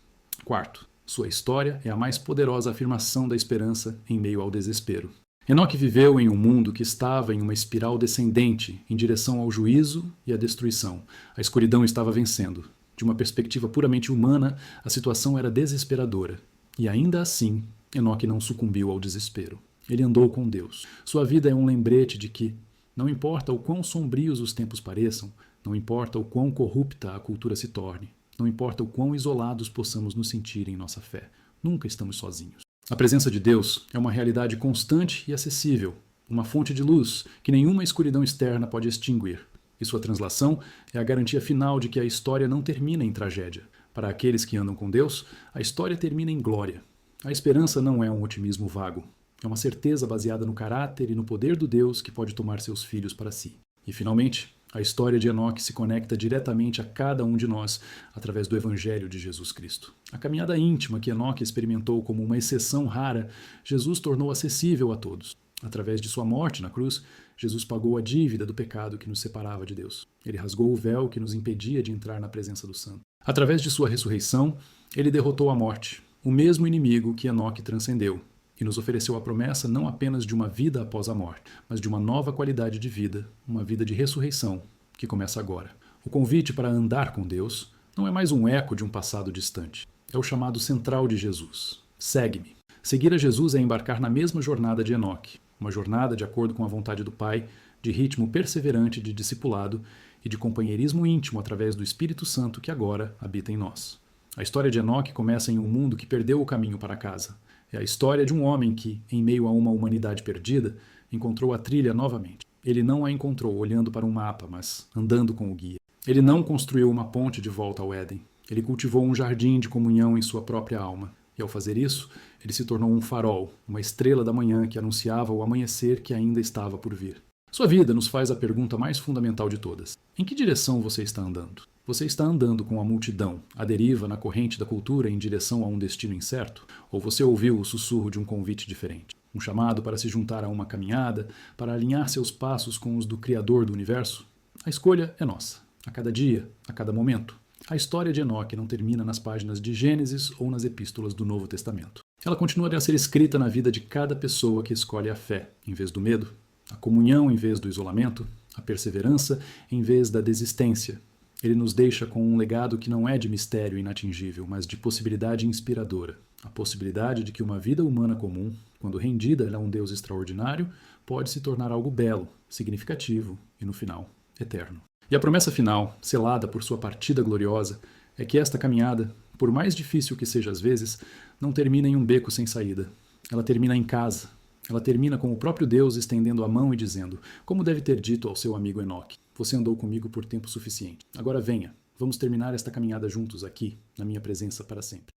Quarto, sua história é a mais poderosa afirmação da esperança em meio ao desespero. Enoque viveu em um mundo que estava em uma espiral descendente em direção ao juízo e à destruição. A escuridão estava vencendo. De uma perspectiva puramente humana, a situação era desesperadora. E ainda assim, Enoque não sucumbiu ao desespero. Ele andou com Deus. Sua vida é um lembrete de que, não importa o quão sombrios os tempos pareçam, não importa o quão corrupta a cultura se torne, não importa o quão isolados possamos nos sentir em nossa fé, nunca estamos sozinhos. A presença de Deus é uma realidade constante e acessível, uma fonte de luz que nenhuma escuridão externa pode extinguir. E sua translação é a garantia final de que a história não termina em tragédia. Para aqueles que andam com Deus, a história termina em glória. A esperança não é um otimismo vago. É uma certeza baseada no caráter e no poder do Deus que pode tomar seus filhos para si. E, finalmente, a história de Enoque se conecta diretamente a cada um de nós através do Evangelho de Jesus Cristo. A caminhada íntima que Enoque experimentou como uma exceção rara, Jesus tornou acessível a todos. Através de sua morte na cruz, Jesus pagou a dívida do pecado que nos separava de Deus. Ele rasgou o véu que nos impedia de entrar na presença do Santo. Através de sua ressurreição, ele derrotou a morte, o mesmo inimigo que Enoque transcendeu, e nos ofereceu a promessa não apenas de uma vida após a morte, mas de uma nova qualidade de vida, uma vida de ressurreição, que começa agora. O convite para andar com Deus não é mais um eco de um passado distante. É o chamado central de Jesus. Segue-me. Seguir a Jesus é embarcar na mesma jornada de Enoque, uma jornada de acordo com a vontade do Pai, de ritmo perseverante de discipulado e de companheirismo íntimo através do Espírito Santo que agora habita em nós. A história de Enoque começa em um mundo que perdeu o caminho para casa. É a história de um homem que, em meio a uma humanidade perdida, encontrou a trilha novamente. Ele não a encontrou olhando para um mapa, mas andando com o guia. Ele não construiu uma ponte de volta ao Éden. Ele cultivou um jardim de comunhão em sua própria alma. E ao fazer isso, ele se tornou um farol, uma estrela da manhã que anunciava o amanhecer que ainda estava por vir. Sua vida nos faz a pergunta mais fundamental de todas. Em que direção você está andando? Você está andando com a multidão, à deriva na corrente da cultura em direção a um destino incerto? Ou você ouviu o sussurro de um convite diferente? Um chamado para se juntar a uma caminhada, para alinhar seus passos com os do Criador do Universo? A escolha é nossa, a cada dia, a cada momento. A história de Enoque não termina nas páginas de Gênesis ou nas epístolas do Novo Testamento. Ela continua a ser escrita na vida de cada pessoa que escolhe a fé, em vez do medo, a comunhão em vez do isolamento, a perseverança em vez da desistência. Ele nos deixa com um legado que não é de mistério inatingível, mas de possibilidade inspiradora. A possibilidade de que uma vida humana comum, quando rendida a um Deus extraordinário, pode se tornar algo belo, significativo e, no final, eterno. E a promessa final, selada por sua partida gloriosa, é que esta caminhada, por mais difícil que seja às vezes, não termina em um beco sem saída. Ela termina em casa. Ela termina com o próprio Deus estendendo a mão e dizendo, como deve ter dito ao seu amigo Enoque, você andou comigo por tempo suficiente. Agora venha, vamos terminar esta caminhada juntos aqui, na minha presença para sempre.